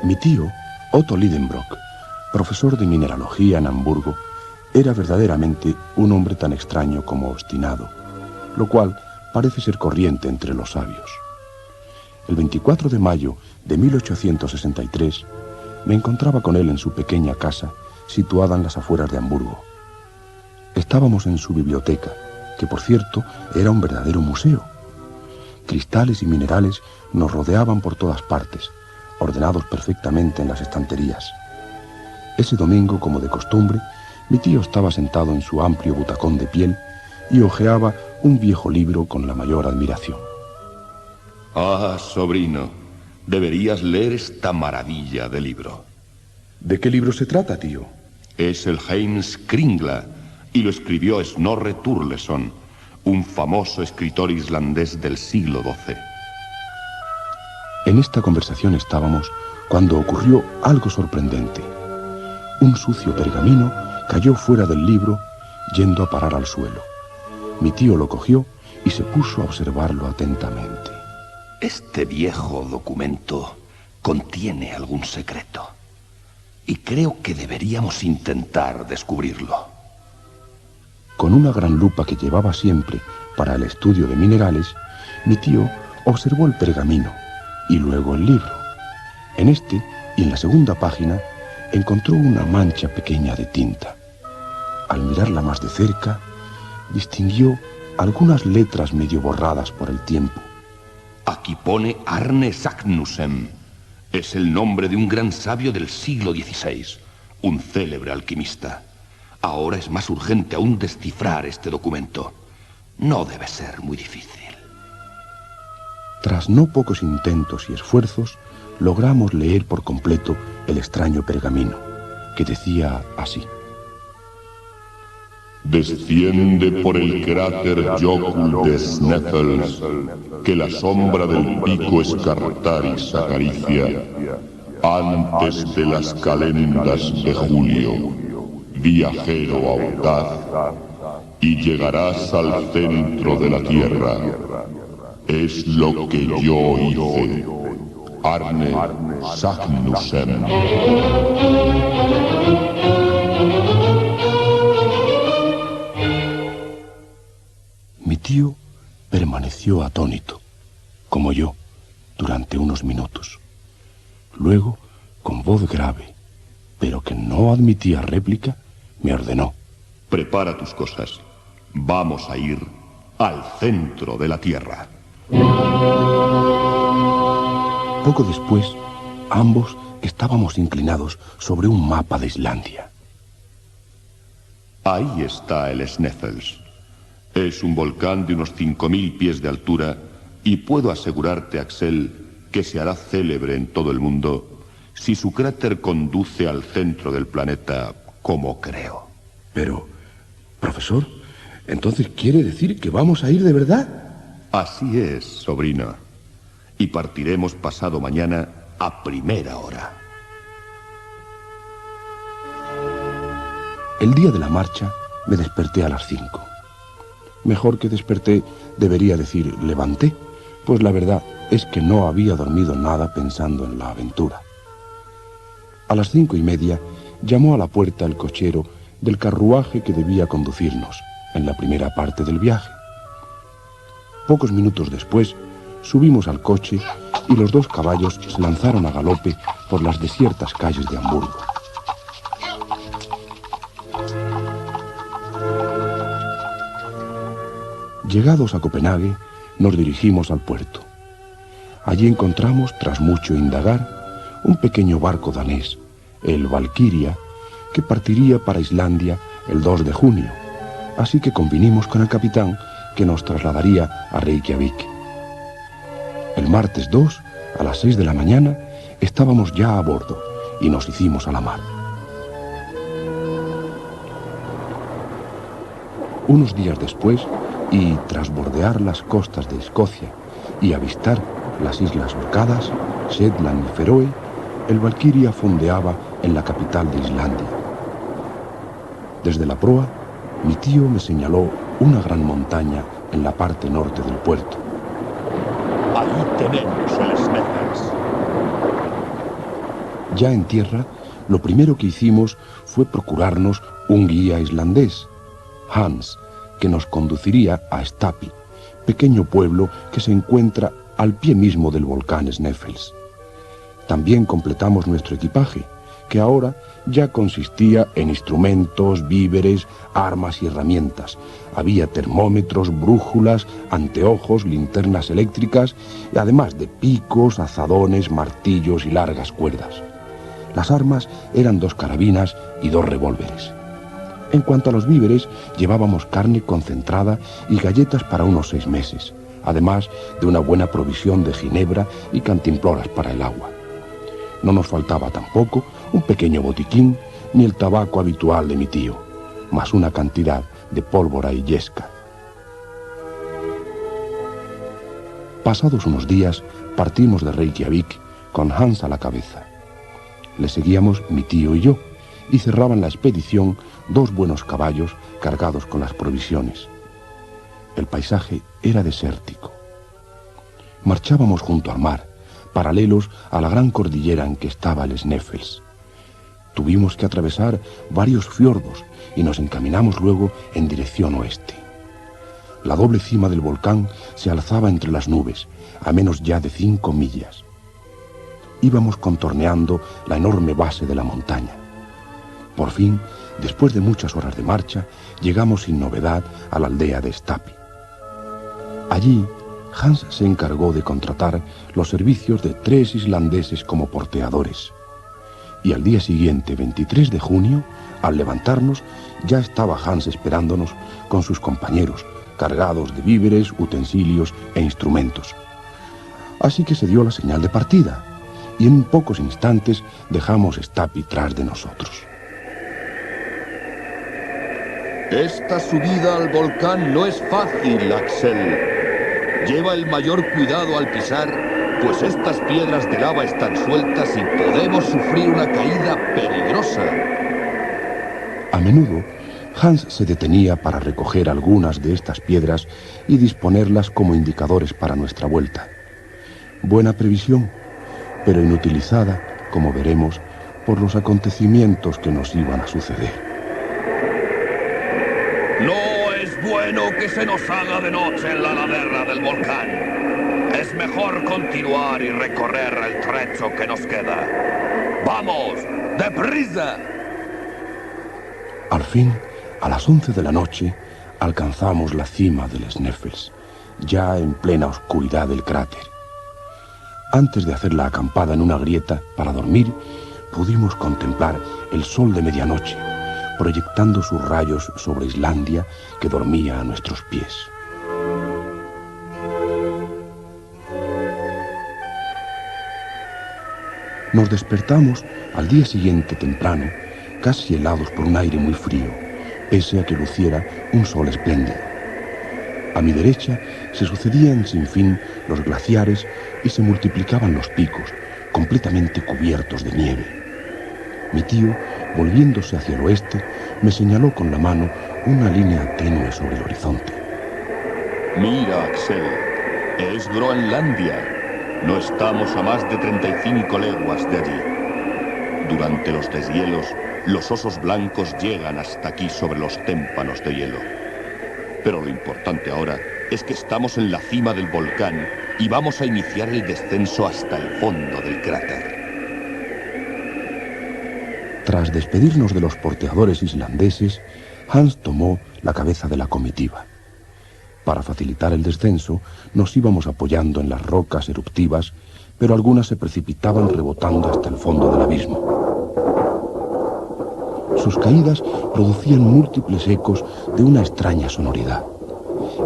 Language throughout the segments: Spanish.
Mi tío, Otto Lidenbrock, profesor de mineralogía en Hamburgo, era verdaderamente un hombre tan extraño como obstinado, lo cual parece ser corriente entre los sabios. El 24 de mayo de 1863 me encontraba con él en su pequeña casa situada en las afueras de Hamburgo. Estábamos en su biblioteca, que por cierto era un verdadero museo. Cristales y minerales nos rodeaban por todas partes, ordenados perfectamente en las estanterías. Ese domingo, como de costumbre, mi tío estaba sentado en su amplio butacón de piel y hojeaba un viejo libro con la mayor admiración. Ah, sobrino, deberías leer esta maravilla de libro. ¿De qué libro se trata, tío? Es el Heimskringla y lo escribió Snorre Turleson, un famoso escritor islandés del siglo XII. En esta conversación estábamos cuando ocurrió algo sorprendente. Un sucio pergamino cayó fuera del libro, yendo a parar al suelo. Mi tío lo cogió y se puso a observarlo atentamente. Este viejo documento contiene algún secreto y creo que deberíamos intentar descubrirlo. Con una gran lupa que llevaba siempre para el estudio de minerales, mi tío observó el pergamino y luego el libro. En este y en la segunda página encontró una mancha pequeña de tinta. Al mirarla más de cerca, distinguió algunas letras medio borradas por el tiempo. Aquí pone Arne Sagnussen. Es el nombre de un gran sabio del siglo XVI, un célebre alquimista. Ahora es más urgente aún descifrar este documento. No debe ser muy difícil. Tras no pocos intentos y esfuerzos, logramos leer por completo el extraño pergamino, que decía así: Desciende por el cráter Jökull de Sneffels, que la sombra del pico Scartaris acaricia, antes de las calendas de julio, viajero audaz, y llegarás al centro de la tierra. Es lo que yo hice. Arne Sagnussen. Mi tío permaneció atónito, como yo, durante unos minutos. Luego, con voz grave, pero que no admitía réplica, me ordenó: prepara tus cosas. Vamos a ir al centro de la Tierra. Poco después, ambos estábamos inclinados sobre un mapa de Islandia. Ahí está el Sneffels. Es un volcán de unos 5000 pies de altura y puedo asegurarte, Axel, que se hará célebre en todo el mundo si su cráter conduce al centro del planeta, como creo. Pero, profesor, ¿entonces quiere decir que vamos a ir de verdad? Así es, sobrino. Y partiremos pasado mañana a primera hora. El día de la marcha me desperté a las 5. Mejor que desperté, debería decir levanté, pues la verdad es que no había dormido nada pensando en la aventura. A las 5:30 llamó a la puerta el cochero del carruaje que debía conducirnos en la primera parte del viaje. Pocos minutos después, subimos al coche y los 2 caballos se lanzaron a galope por las desiertas calles de Hamburgo. Llegados a Copenhague, nos dirigimos al puerto. Allí encontramos, tras mucho indagar, un pequeño barco danés, el Valkyria, que partiría para Islandia el 2 de junio, así que convinimos con el capitán que nos trasladaría a Reykjavik. El martes 2, a las 6 de la mañana, estábamos ya a bordo y nos hicimos a la mar. Unos días después, y tras bordear las costas de Escocia y avistar las Islas Orcadas, Shetland y Feroe, el Valkyria fondeaba en la capital de Islandia. Desde la proa, mi tío me señaló una gran montaña en la parte norte del puerto. Ahí tenemos el Sneffels. Ya en tierra, lo primero que hicimos fue procurarnos un guía islandés, Hans, que nos conduciría a Stapi, pequeño pueblo que se encuentra al pie mismo del volcán Sneffels. También completamos nuestro equipaje, que ahora ya consistía en instrumentos, víveres, armas y herramientas. Había termómetros, brújulas, anteojos, linternas eléctricas, y además de picos, azadones, martillos y largas cuerdas. Las armas eran 2 carabinas y 2 revólveres. En cuanto a los víveres, llevábamos carne concentrada y galletas para unos 6 meses, además de una buena provisión de ginebra y cantimploras para el agua. No nos faltaba tampoco un pequeño botiquín ni el tabaco habitual de mi tío, más una cantidad de pólvora y yesca. Pasados unos días, partimos de Reykjavik con Hans a la cabeza. Le seguíamos mi tío y yo, y cerraban la expedición 2 buenos caballos cargados con las provisiones. El paisaje era desértico. Marchábamos junto al mar, paralelos a la gran cordillera en que estaba el Sneffels. Tuvimos que atravesar varios fiordos y nos encaminamos luego en dirección oeste. La doble cima del volcán se alzaba entre las nubes, a menos ya de 5 millas. Íbamos contorneando la enorme base de la montaña. Por fin, después de muchas horas de marcha, llegamos sin novedad a la aldea de Stapi. Allí, Hans se encargó de contratar los servicios de 3 islandeses como porteadores. Y al día siguiente, 23 de junio, al levantarnos, ya estaba Hans esperándonos con sus compañeros, cargados de víveres, utensilios e instrumentos. Así que se dio la señal de partida, y en pocos instantes dejamos Stapi tras de nosotros. Esta subida al volcán no es fácil, Axel. Lleva el mayor cuidado al pisar, pues estas piedras de lava están sueltas y podemos sufrir una caída peligrosa. A menudo, Hans se detenía para recoger algunas de estas piedras y disponerlas como indicadores para nuestra vuelta. Buena previsión, pero inutilizada, como veremos, por los acontecimientos que nos iban a suceder. No es bueno que se nos haga de noche en la ladera del volcán. Es mejor continuar y recorrer el trecho que nos queda. ¡Vamos! ¡Deprisa! Al fin, a las 11 de la noche, alcanzamos la cima del Sneffels, ya en plena oscuridad del cráter. Antes de hacer la acampada en una grieta para dormir, pudimos contemplar el sol de medianoche, proyectando sus rayos sobre Islandia, que dormía a nuestros pies. Nos despertamos al día siguiente temprano, casi helados por un aire muy frío, pese a que luciera un sol espléndido. A mi derecha se sucedían sin fin los glaciares y se multiplicaban los picos, completamente cubiertos de nieve. Mi tío, volviéndose hacia el oeste, me señaló con la mano una línea tenue sobre el horizonte. Mira, Axel, es Groenlandia. No estamos a más de 35 leguas de allí. Durante los deshielos, los osos blancos llegan hasta aquí sobre los témpanos de hielo. Pero lo importante ahora es que estamos en la cima del volcán y vamos a iniciar el descenso hasta el fondo del cráter. Tras despedirnos de los porteadores islandeses, Hans tomó la cabeza de la comitiva. Para facilitar el descenso, nos íbamos apoyando en las rocas eruptivas, pero algunas se precipitaban rebotando hasta el fondo del abismo. Sus caídas producían múltiples ecos de una extraña sonoridad.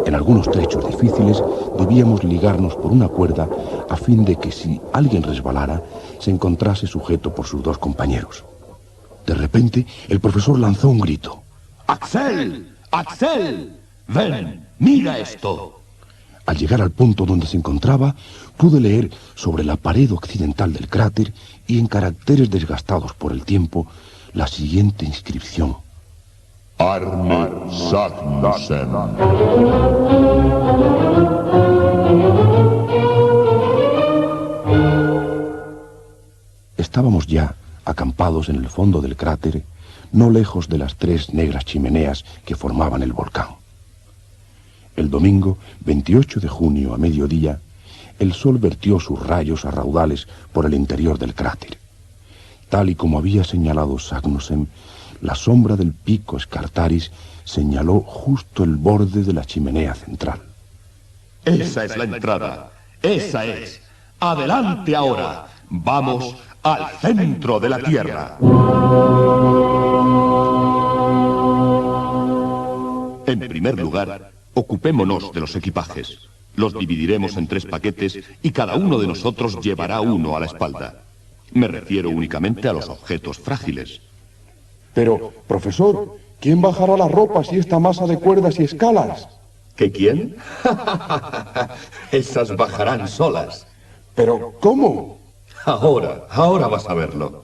En algunos trechos difíciles debíamos ligarnos por una cuerda a fin de que si alguien resbalara, se encontrase sujeto por sus 2 compañeros. De repente, el profesor lanzó un grito. ¡Axel! ¡Axel! ¡Ven! ¡Mira esto! Al llegar al punto donde se encontraba, pude leer sobre la pared occidental del cráter y en caracteres desgastados por el tiempo la siguiente inscripción. Arne Sagnussen. Estábamos ya acampados en el fondo del cráter, no lejos de las 3 negras chimeneas que formaban el volcán. El domingo, 28 de junio, a mediodía, el sol vertió sus rayos a raudales por el interior del cráter. Tal y como había señalado Saknussemm, la sombra del pico Scartaris señaló justo el borde de la chimenea central. Esa es la entrada. Esa es. Adelante ahora. Vamos al centro de la Tierra. En primer lugar, ocupémonos de los equipajes. Los dividiremos en 3 paquetes y cada uno de nosotros llevará uno a la espalda. Me refiero únicamente a los objetos frágiles. Pero, profesor, ¿quién bajará las ropas y esta masa de cuerdas y escalas? ¿Qué quién? Esas bajarán solas. ¿Pero cómo? Ahora vas a verlo.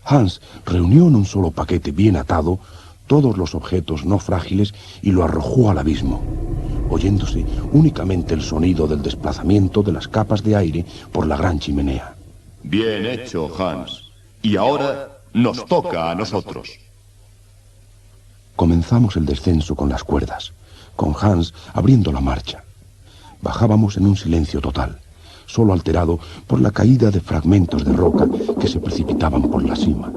Hans reunió en un solo paquete bien atado todos los objetos no frágiles y lo arrojó al abismo, oyéndose únicamente el sonido del desplazamiento de las capas de aire por la gran chimenea. Bien hecho, Hans. Y ahora nos toca a nosotros. Comenzamos el descenso con las cuerdas, con Hans abriendo la marcha. Bajábamos en un silencio total, solo alterado por la caída de fragmentos de roca que se precipitaban por la cima.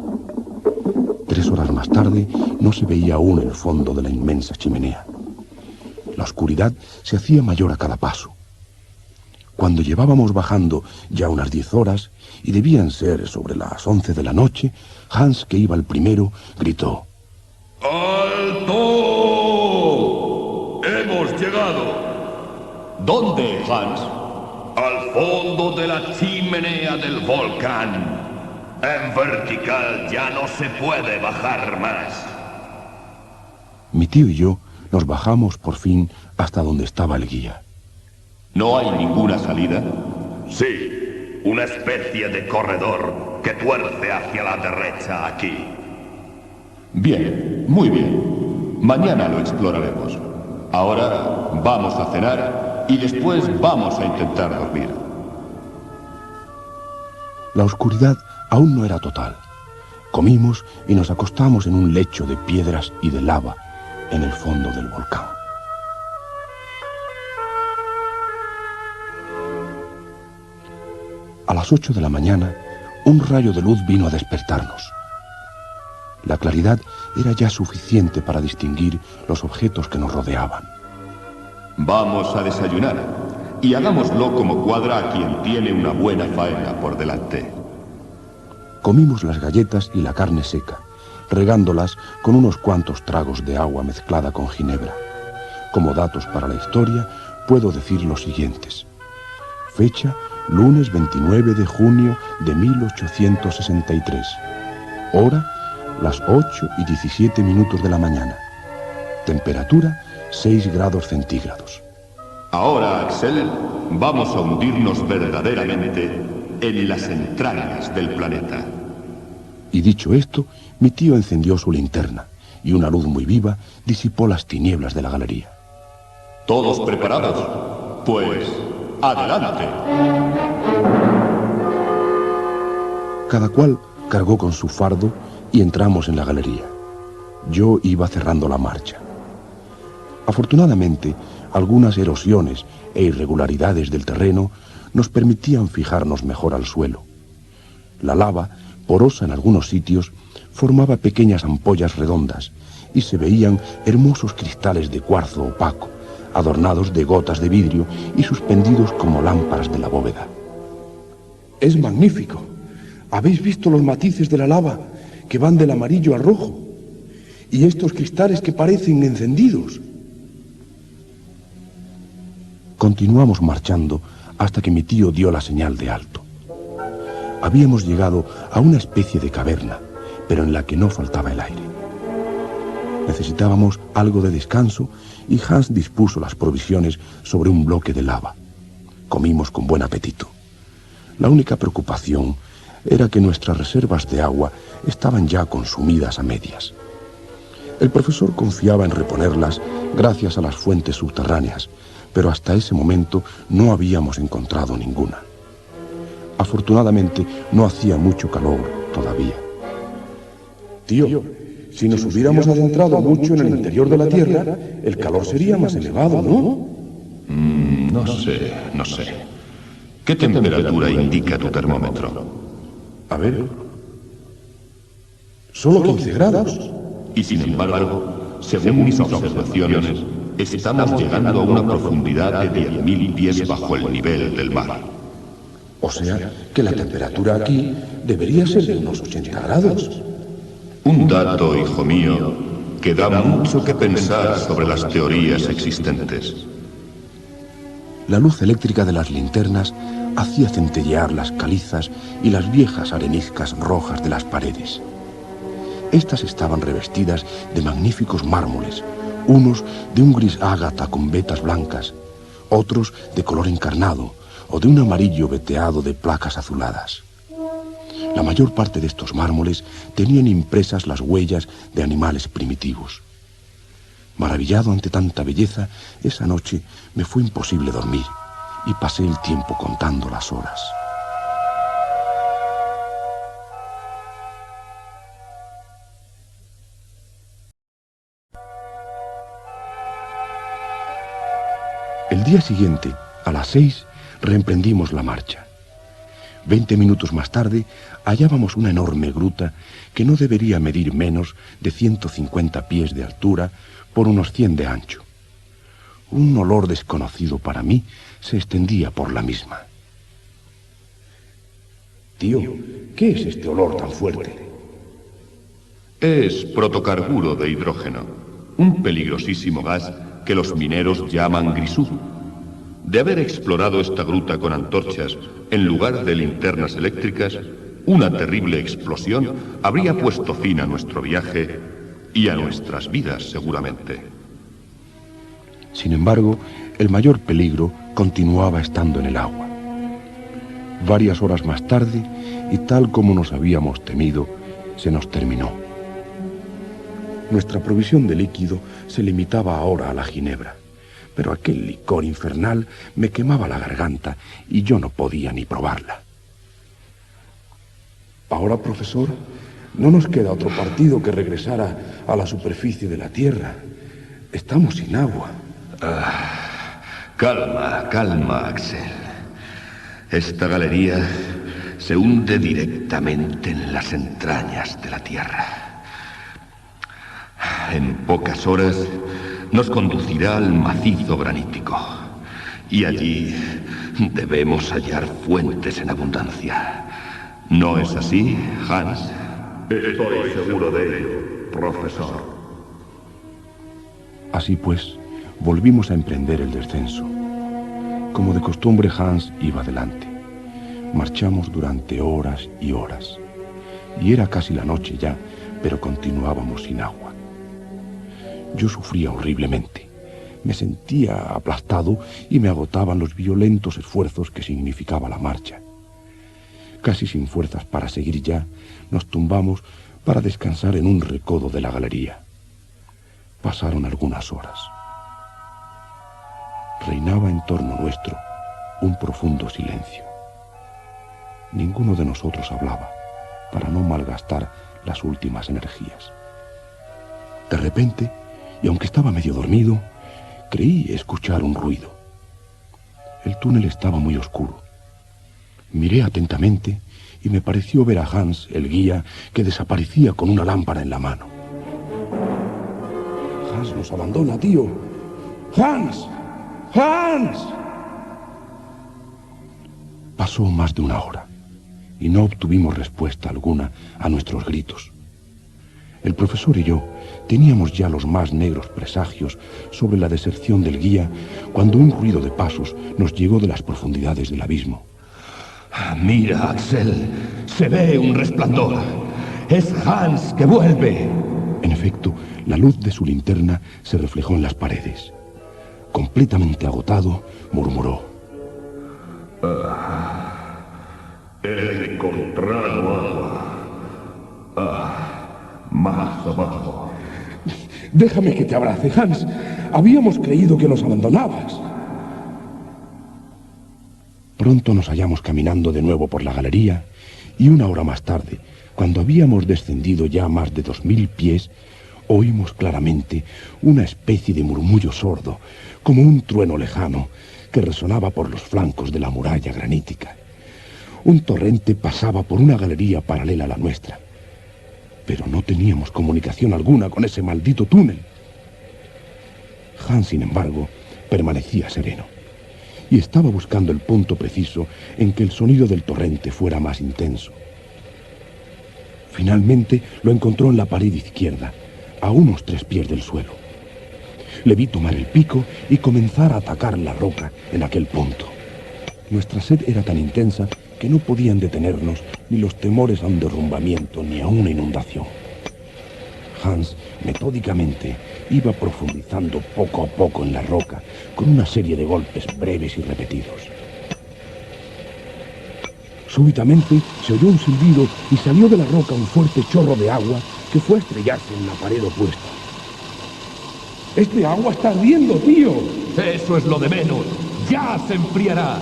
3 horas más tarde no se veía aún el fondo de la inmensa chimenea. La oscuridad se hacía mayor a cada paso. Cuando llevábamos bajando ya unas 10 horas, y debían ser sobre las 11 de la noche, Hans, que iba el primero, gritó: ¡Alto! ¡Hemos llegado! ¿Dónde, Hans? Al fondo de la chimenea del volcán. En vertical ya no se puede bajar más. Mi tío y yo nos bajamos por fin hasta donde estaba el guía. ¿No hay ninguna salida? Sí, una especie de corredor que tuerce hacia la derecha aquí. Bien, muy bien. Mañana lo exploraremos. Ahora vamos a cenar y después vamos a intentar dormir. La oscuridad aún no era total. Comimos y nos acostamos en un lecho de piedras y de lava en el fondo del volcán. A las 8 de la mañana, un rayo de luz vino a despertarnos. La claridad era ya suficiente para distinguir los objetos que nos rodeaban. Vamos a desayunar y hagámoslo como cuadra a quien tiene una buena faena por delante. Comimos las galletas y la carne seca, regándolas con unos cuantos tragos de agua mezclada con ginebra. Como datos para la historia, puedo decir los siguientes. Fecha: lunes 29 de junio de 1863. Hora: las 8:17 de la mañana. Temperatura: 6 grados centígrados. Ahora, Axel, vamos a hundirnos verdaderamente en las entrañas del planeta. Y dicho esto, mi tío encendió su linterna y una luz muy viva disipó las tinieblas de la galería. ¿Todos preparados? Pues, adelante. Cada cual cargó con su fardo y entramos en la galería. Yo iba cerrando la marcha. Afortunadamente, algunas erosiones e irregularidades del terreno nos permitían fijarnos mejor al suelo. La lava, porosa en algunos sitios, formaba pequeñas ampollas redondas y se veían hermosos cristales de cuarzo opaco, adornados de gotas de vidrio y suspendidos como lámparas de la bóveda. Es magnífico. ¿Habéis visto los matices de la lava que van del amarillo al rojo? Y estos cristales que parecen encendidos. Continuamos marchando hasta que mi tío dio la señal de alto. Habíamos llegado a una especie de caverna, pero en la que no faltaba el aire. Necesitábamos algo de descanso y Hans dispuso las provisiones sobre un bloque de lava. Comimos con buen apetito. La única preocupación era que nuestras reservas de agua estaban ya consumidas a medias. El profesor confiaba en reponerlas gracias a las fuentes subterráneas, pero hasta ese momento no habíamos encontrado ninguna. Afortunadamente no hacía mucho calor todavía. Tío, si nos hubiéramos adentrado mucho en el interior de la Tierra, el calor sería más elevado, ¿no? No sé. ¿Qué temperatura indica tu termómetro? A ver. Solo 15 grados. Y sin embargo, según mis observaciones, estamos llegando a una profundidad de 10.000 pies bajo el nivel del mar. O sea, que la temperatura aquí debería ser de unos 80 grados. Un dato, hijo mío, que da mucho que pensar sobre las teorías existentes. La luz eléctrica de las linternas hacía centellear las calizas y las viejas areniscas rojas de las paredes. Estas estaban revestidas de magníficos mármoles, unos de un gris ágata con vetas blancas, otros de color encarnado o de un amarillo veteado de placas azuladas. La mayor parte de estos mármoles tenían impresas las huellas de animales primitivos. Maravillado ante tanta belleza, esa noche me fue imposible dormir y pasé el tiempo contando las horas. El día siguiente, a las 6, reemprendimos la marcha. 20 minutos más tarde, hallábamos una enorme gruta que no debería medir menos de 150 pies de altura por unos 100 de ancho. Un olor desconocido para mí se extendía por la misma. Tío, ¿qué es este olor tan fuerte? Es protocarburo de hidrógeno, un peligrosísimo gas que los mineros llaman grisú. De haber explorado esta gruta con antorchas en lugar de linternas eléctricas, una terrible explosión habría puesto fin a nuestro viaje y a nuestras vidas, seguramente. Sin embargo, el mayor peligro continuaba estando en el agua. Varias horas más tarde, y tal como nos habíamos temido, se nos terminó. Nuestra provisión de líquido se limitaba ahora a la ginebra, pero aquel licor infernal me quemaba la garganta y yo no podía ni probarla. Ahora, profesor, no nos queda otro partido que regresar a la superficie de la Tierra. Estamos sin agua. Calma, Axel. Esta galería se hunde directamente en las entrañas de la Tierra. En pocas horas nos conducirá al macizo granítico. Y allí debemos hallar fuentes en abundancia. ¿No es así, Hans? Estoy seguro de ello, profesor. Así pues, volvimos a emprender el descenso. Como de costumbre, Hans iba delante. Marchamos durante horas y horas. Y era casi la noche ya, pero continuábamos sin agua. Yo sufría horriblemente. Me sentía aplastado y me agotaban los violentos esfuerzos que significaba la marcha. Casi sin fuerzas para seguir ya, nos tumbamos para descansar en un recodo de la galería. Pasaron algunas horas. Reinaba en torno nuestro un profundo silencio. Ninguno de nosotros hablaba, para no malgastar las últimas energías. De repente, y aunque estaba medio dormido, creí escuchar un ruido. El túnel estaba muy oscuro. Miré atentamente y me pareció ver a Hans, el guía, que desaparecía con una lámpara en la mano. Hans nos abandona, tío. ¡Hans! ¡Hans! Pasó más de una hora y no obtuvimos respuesta alguna a nuestros gritos. El profesor y yo teníamos ya los más negros presagios sobre la deserción del guía cuando un ruido de pasos nos llegó de las profundidades del abismo. Mira, Axel, se ve un resplandor. Es Hans que vuelve. En efecto, la luz de su linterna se reflejó en las paredes. Completamente agotado, murmuró: He encontrado agua. Más abajo. Déjame que te abrace, Hans. Habíamos creído que nos abandonabas. Pronto nos hallamos caminando de nuevo por la galería y una hora más tarde, Cuando habíamos descendido ya más de 2000 pies, oímos claramente una especie de murmullo sordo, como un trueno lejano, que resonaba por los flancos de la muralla granítica. Un torrente pasaba por una galería paralela a la nuestra, pero no teníamos comunicación alguna con ese maldito túnel. Hans, sin embargo, permanecía sereno y estaba buscando el punto preciso en que el sonido del torrente fuera más intenso. Finalmente lo encontró en la pared izquierda, a unos 3 pies del suelo. Le vi tomar el pico y comenzar a atacar la roca en aquel punto. Nuestra sed era tan intensa que no podían detenernos ni los temores a un derrumbamiento ni a una inundación. Hans, metódicamente, iba profundizando poco a poco en la roca, con una serie de golpes breves y repetidos. Súbitamente se oyó un silbido y salió de la roca un fuerte chorro de agua que fue a estrellarse en la pared opuesta. ¡Este agua está ardiendo, tío! Eso es lo de menos. ¡Ya se enfriará!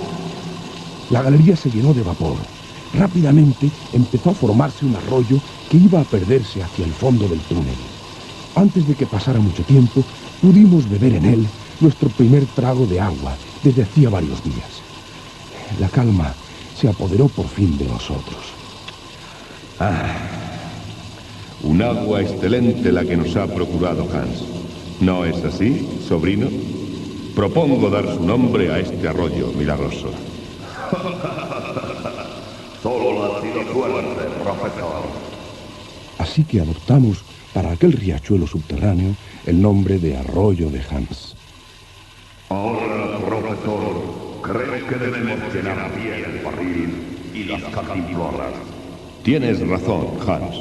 La galería se llenó de vapor. Rápidamente empezó a formarse un arroyo que iba a perderse hacia el fondo del túnel. Antes de que pasara mucho tiempo, pudimos beber en él nuestro primer trago de agua desde hacía varios días. La calma se apoderó por fin de nosotros. Un agua excelente la que nos ha procurado Hans. ¿No es así, sobrino? Propongo dar su nombre a este arroyo milagroso. Solo ha sido suerte, profesor. Así que adoptamos para aquel riachuelo subterráneo el nombre de Arroyo de Hans. Ahora, profesor, creo que debemos llenar bien el barril y las cantimploras. Tienes razón, Hans.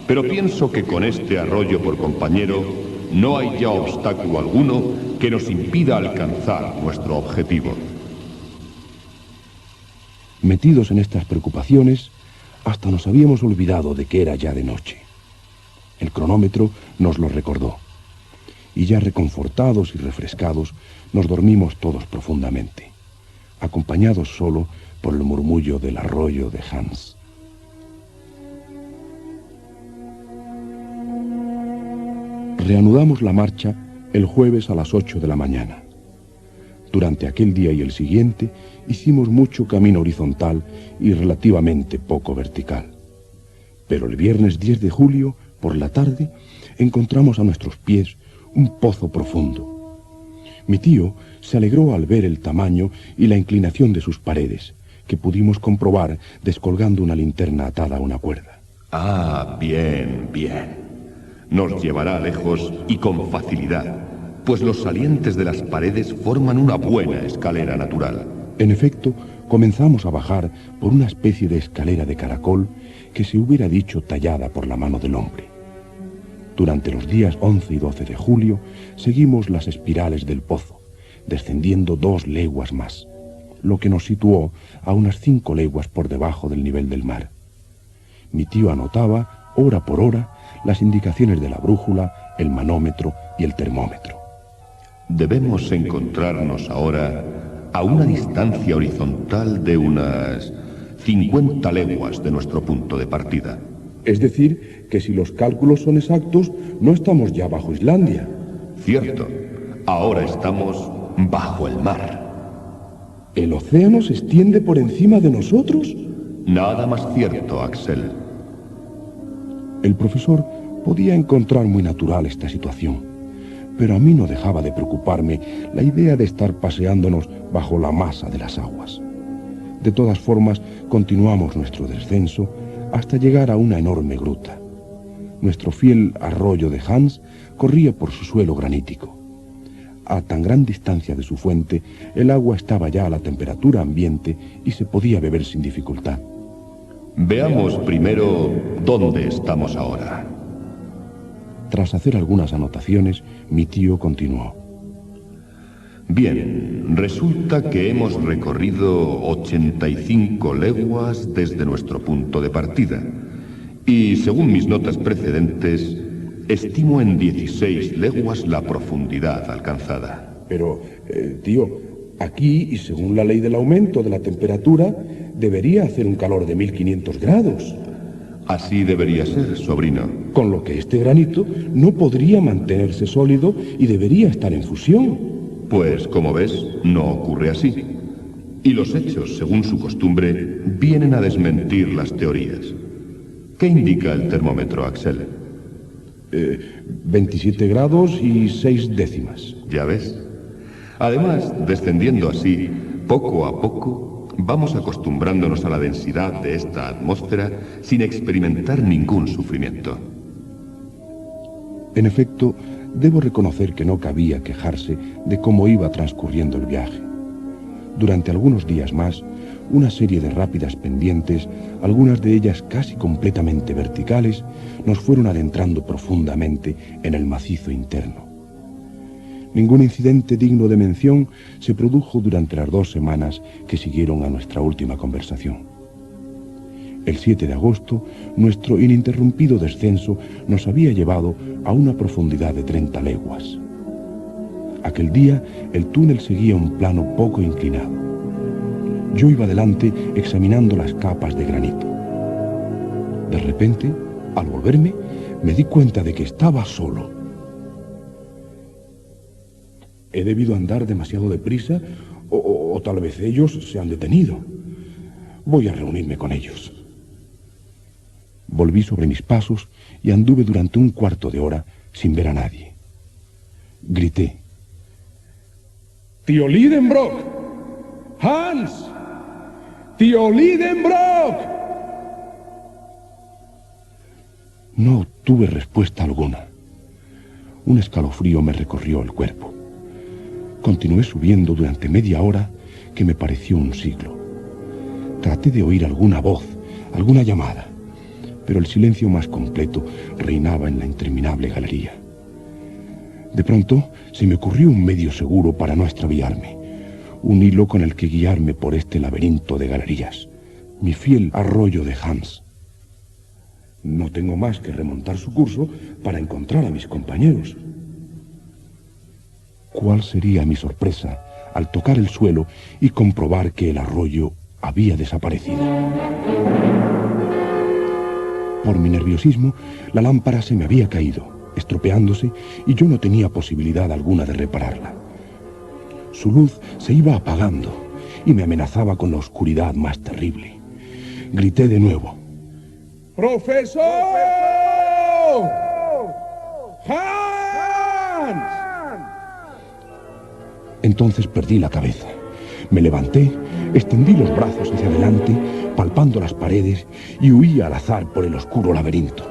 Pero pienso que con este arroyo por compañero no hay ya obstáculo alguno que nos impida alcanzar nuestro objetivo. Metidos en estas preocupaciones, hasta nos habíamos olvidado de que era ya de noche. El cronómetro nos lo recordó, y ya reconfortados y refrescados, nos dormimos todos profundamente, acompañados solo por el murmullo del arroyo de Hans. Reanudamos la marcha el jueves a las 8 de la mañana. Durante aquel día y el siguiente hicimos mucho camino horizontal y relativamente poco vertical. Pero el viernes 10 de julio, por la tarde, encontramos a nuestros pies un pozo profundo. Mi tío se alegró al ver el tamaño y la inclinación de sus paredes, que pudimos comprobar descolgando una linterna atada a una cuerda. Ah, bien, bien. Nos llevará lejos y con facilidad, pues los salientes de las paredes forman una buena escalera natural. En efecto, comenzamos a bajar por una especie de escalera de caracol que se hubiera dicho tallada por la mano del hombre. Durante los días 11 y 12 de julio seguimos las espirales del pozo, descendiendo 2 leguas más, lo que nos situó a unas 5 leguas por debajo del nivel del mar. Mi tío anotaba, hora por hora, las indicaciones de la brújula, el manómetro y el termómetro. Debemos encontrarnos ahora a una distancia horizontal de unas 50 leguas de nuestro punto de partida. Es decir, que si los cálculos son exactos, no estamos ya bajo Islandia. Cierto, ahora estamos bajo el mar. ¿El océano se extiende por encima de nosotros? Nada más cierto, Axel. El profesor podía encontrar muy natural esta situación, pero a mí no dejaba de preocuparme la idea de estar paseándonos bajo la masa de las aguas. De todas formas, continuamos nuestro descenso hasta llegar a una enorme gruta. Nuestro fiel arroyo de Hans corría por su suelo granítico. A tan gran distancia de su fuente, el agua estaba ya a la temperatura ambiente y se podía beber sin dificultad. Veamos primero dónde estamos ahora. Tras hacer algunas anotaciones, mi tío continuó. Bien, resulta que hemos recorrido 85 leguas desde nuestro punto de partida. Y según mis notas precedentes, estimo en 16 leguas la profundidad alcanzada. Pero, tío, aquí, y según la ley del aumento de la temperatura, debería hacer un calor de 1500 grados. Así debería ser, sobrino. Con lo que este granito no podría mantenerse sólido y debería estar en fusión. Pues, como ves, no ocurre así. Y los hechos, según su costumbre, vienen a desmentir las teorías. ¿Qué indica el termómetro, Axel? 27 grados y 6 décimas. ¿Ya ves? Además, descendiendo así, poco a poco, vamos acostumbrándonos a la densidad de esta atmósfera sin experimentar ningún sufrimiento. En efecto, debo reconocer que no cabía quejarse de cómo iba transcurriendo el viaje. Durante algunos días más, una serie de rápidas pendientes, algunas de ellas casi completamente verticales, nos fueron adentrando profundamente en el macizo interno. Ningún incidente digno de mención se produjo durante las 2 semanas que siguieron a nuestra última conversación. El 7 de agosto, nuestro ininterrumpido descenso nos había llevado a una profundidad de 30 leguas. Aquel día, el túnel seguía un plano poco inclinado. Yo iba delante examinando las capas de granito. De repente, al volverme, me di cuenta de que estaba solo. ¿He debido andar demasiado deprisa o tal vez ellos se han detenido? Voy a reunirme con ellos. Volví sobre mis pasos y anduve durante un cuarto de hora sin ver a nadie. Grité. ¡Tío Lidenbrock! ¡Hans! ¡Tío Lidenbrock! No obtuve respuesta alguna. Un escalofrío me recorrió el cuerpo. Continué subiendo durante media hora que me pareció un siglo. Traté de oír alguna voz, alguna llamada, pero el silencio más completo reinaba en la interminable galería. De pronto se me ocurrió un medio seguro para no extraviarme, un hilo con el que guiarme por este laberinto de galerías, mi fiel arroyo de Hans. No tengo más que remontar su curso para encontrar a mis compañeros. ¿Cuál sería mi sorpresa al tocar el suelo y comprobar que el arroyo había desaparecido? Por mi nerviosismo, la lámpara se me había caído, estropeándose, y yo no tenía posibilidad alguna de repararla. Su luz se iba apagando y me amenazaba con la oscuridad más terrible. Grité de nuevo. ¡Profesor! ¡Hans! Entonces perdí la cabeza. Me levanté, extendí los brazos hacia adelante, palpando las paredes, y huí al azar por el oscuro laberinto,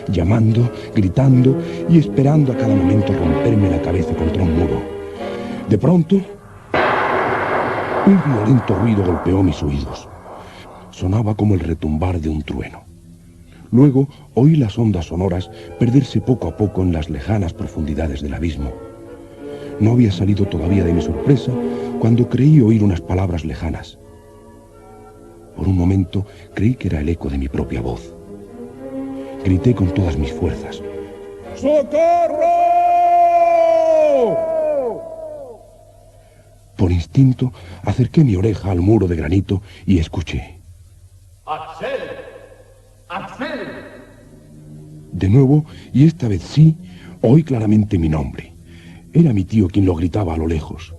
llamando, gritando y esperando a cada momento romperme la cabeza contra un muro. De pronto, un violento ruido golpeó mis oídos. Sonaba como el retumbar de un trueno. Luego oí las ondas sonoras perderse poco a poco en las lejanas profundidades del abismo. No había salido todavía de mi sorpresa cuando creí oír unas palabras lejanas. Por un momento creí que era el eco de mi propia voz. Grité con todas mis fuerzas. ¡Socorro! Por instinto acerqué mi oreja al muro de granito y escuché. ¡Axel! ¡Axel! De nuevo, y esta vez sí, oí claramente mi nombre. Era mi tío quien lo gritaba a lo lejos.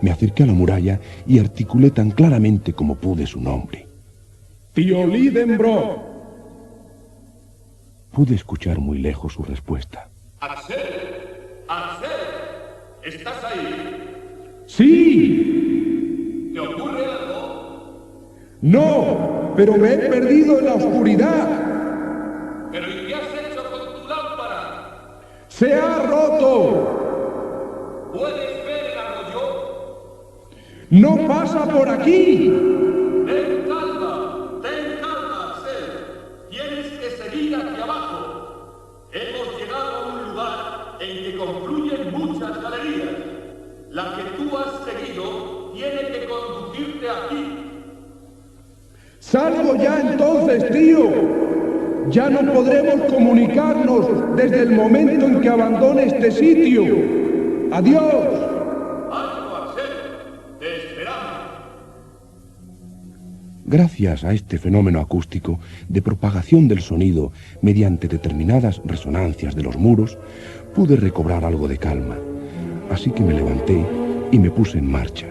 Me acerqué a la muralla y articulé tan claramente como pude su nombre. ¡Tío Lidenbrock! Pude escuchar muy lejos su respuesta. ¡Axel! ¡Axel! ¿Estás ahí? ¡Sí! ¿Te ocurre algo? ¡No! ¡Pero me he perdido en la oscuridad! ¿Pero y qué has hecho con tu lámpara? ¡Se ha roto! ¿Puedes ver el arroyo? ¡No pasa por aquí! Ten calma, Axel. Tienes que seguir hacia abajo. Hemos llegado a un lugar en que confluyen muchas galerías. La que tú has seguido tiene que conducirte aquí. ¡Salgo ya entonces, tío! Ya no podremos comunicarnos desde el momento en que abandone este sitio. ¡Adiós! ¡Alto, Axel! ¡Te esperamos! Gracias a este fenómeno acústico de propagación del sonido mediante determinadas resonancias de los muros, pude recobrar algo de calma, así que me levanté y me puse en marcha.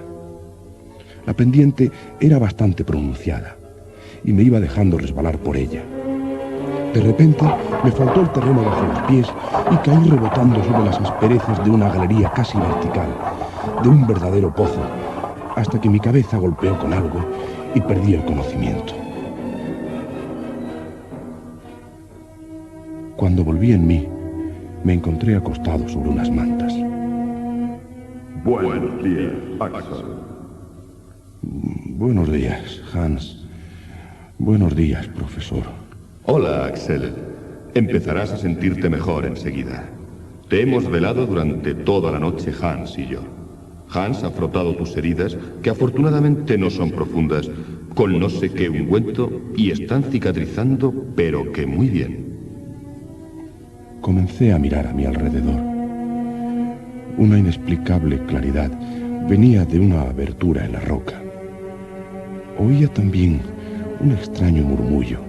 La pendiente era bastante pronunciada y me iba dejando resbalar por ella. De repente me faltó el terreno bajo los pies y caí rebotando sobre las asperezas de una galería casi vertical, de un verdadero pozo, hasta que mi cabeza golpeó con algo y perdí el conocimiento. Cuando volví en mí, me encontré acostado sobre unas mantas. Buenos días, Axel. Buenos días, Hans. Buenos días, profesor. Hola, Axel. Empezarás a sentirte mejor enseguida. Te hemos velado durante toda la noche Hans y yo. Hans ha frotado tus heridas, que afortunadamente no son profundas, con no sé qué ungüento y están cicatrizando, pero que muy bien. Comencé a mirar a mi alrededor. Una inexplicable claridad venía de una abertura en la roca. Oía también un extraño murmullo,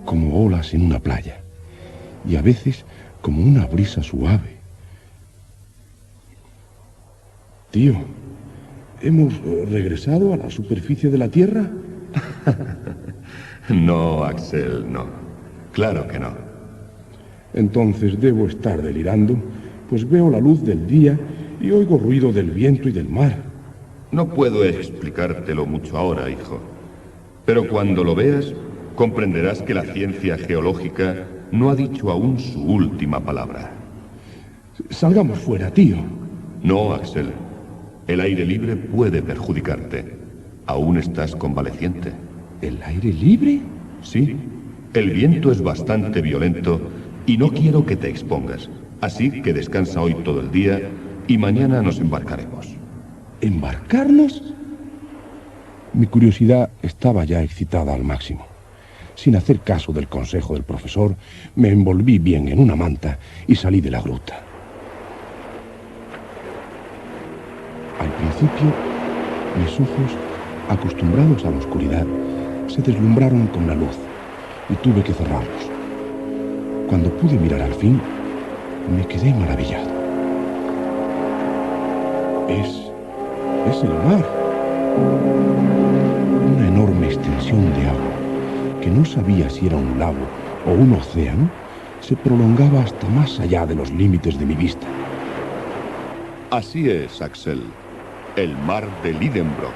como olas en una playa, y a veces como una brisa suave. Tío, ¿hemos regresado a la superficie de la Tierra? No, Axel, no. Claro que no. Entonces debo estar delirando, pues veo la luz del día y oigo ruido del viento y del mar. No puedo explicártelo mucho ahora, hijo. Pero cuando lo veas, comprenderás que la ciencia geológica no ha dicho aún su última palabra. Salgamos fuera, tío. No, Axel. El aire libre puede perjudicarte. Aún estás convaleciente. ¿El aire libre? Sí. El viento es bastante violento y no quiero que te expongas. Así que descansa hoy todo el día y mañana nos embarcaremos. ¿Embarcarnos? Mi curiosidad estaba ya excitada al máximo. Sin hacer caso del consejo del profesor, me envolví bien en una manta y salí de la gruta. Al principio, mis ojos, acostumbrados a la oscuridad, se deslumbraron con la luz y tuve que cerrarlos. Cuando pude mirar al fin, me quedé maravillado. Es el mar. Una enorme extensión de agua, que no sabía si era un lago o un océano, se prolongaba hasta más allá de los límites de mi vista. Así es, Axel. El mar de Lidenbrock,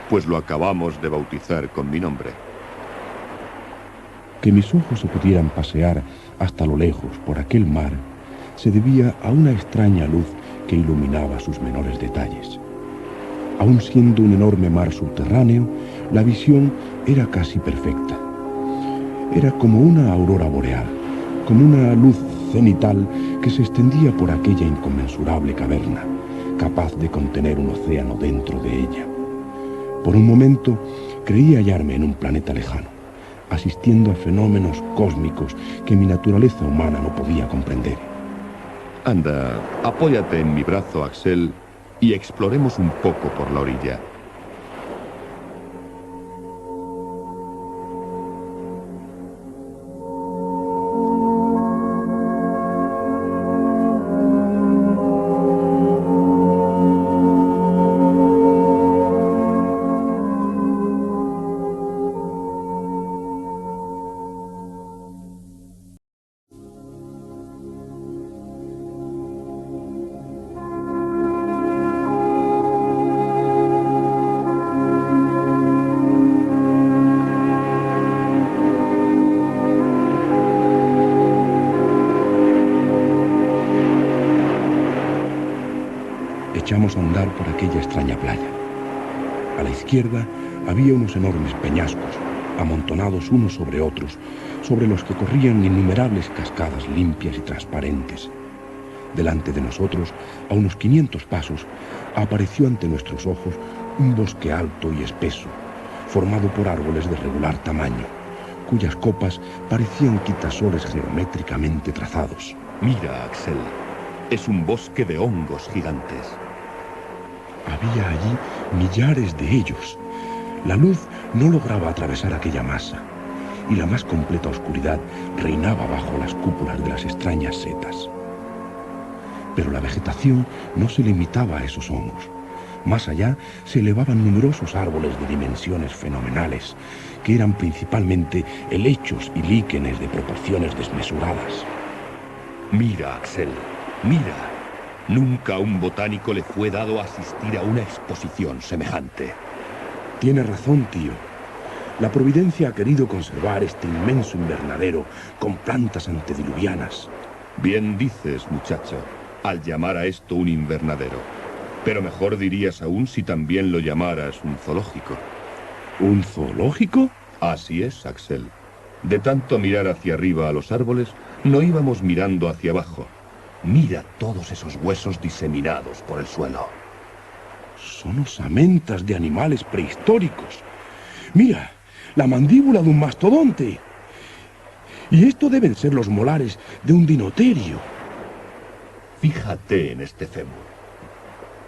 pues lo acabamos de bautizar con mi nombre. Que mis ojos se pudieran pasear hasta lo lejos por aquel mar se debía a una extraña luz que iluminaba sus menores detalles. Aun siendo un enorme mar subterráneo, la visión era casi perfecta. Era como una aurora boreal, como una luz cenital que se extendía por aquella inconmensurable caverna, capaz de contener un océano dentro de ella. Por un momento creí hallarme en un planeta lejano, asistiendo a fenómenos cósmicos que mi naturaleza humana no podía comprender. Anda, apóyate en mi brazo, Axel, y exploremos un poco por la orilla. Echamos a andar por aquella extraña playa. A la izquierda había unos enormes peñascos, amontonados unos sobre otros, sobre los que corrían innumerables cascadas limpias y transparentes. Delante de nosotros, a unos 500 pasos, apareció ante nuestros ojos un bosque alto y espeso, formado por árboles de regular tamaño, cuyas copas parecían quitasoles geométricamente trazados. Mira, Axel, es un bosque de hongos gigantes. Había allí millares de ellos. La luz no lograba atravesar aquella masa, y la más completa oscuridad reinaba bajo las cúpulas de las extrañas setas. Pero la vegetación no se limitaba a esos homos. Más allá se elevaban numerosos árboles de dimensiones fenomenales, que eran principalmente helechos y líquenes de proporciones desmesuradas. Mira, Axel, mira. Nunca a un botánico le fue dado asistir a una exposición semejante. Tiene razón, tío. La providencia ha querido conservar este inmenso invernadero con plantas antediluvianas. Bien dices, muchacho, al llamar a esto un invernadero. Pero mejor dirías aún si también lo llamaras un zoológico. ¿Un zoológico? Así es, Axel. De tanto mirar hacia arriba a los árboles, no íbamos mirando hacia abajo. Mira todos esos huesos diseminados por el suelo. Son osamentas de animales prehistóricos. Mira, la mandíbula de un mastodonte. Y esto deben ser los molares de un dinoterio. Fíjate en este fémur.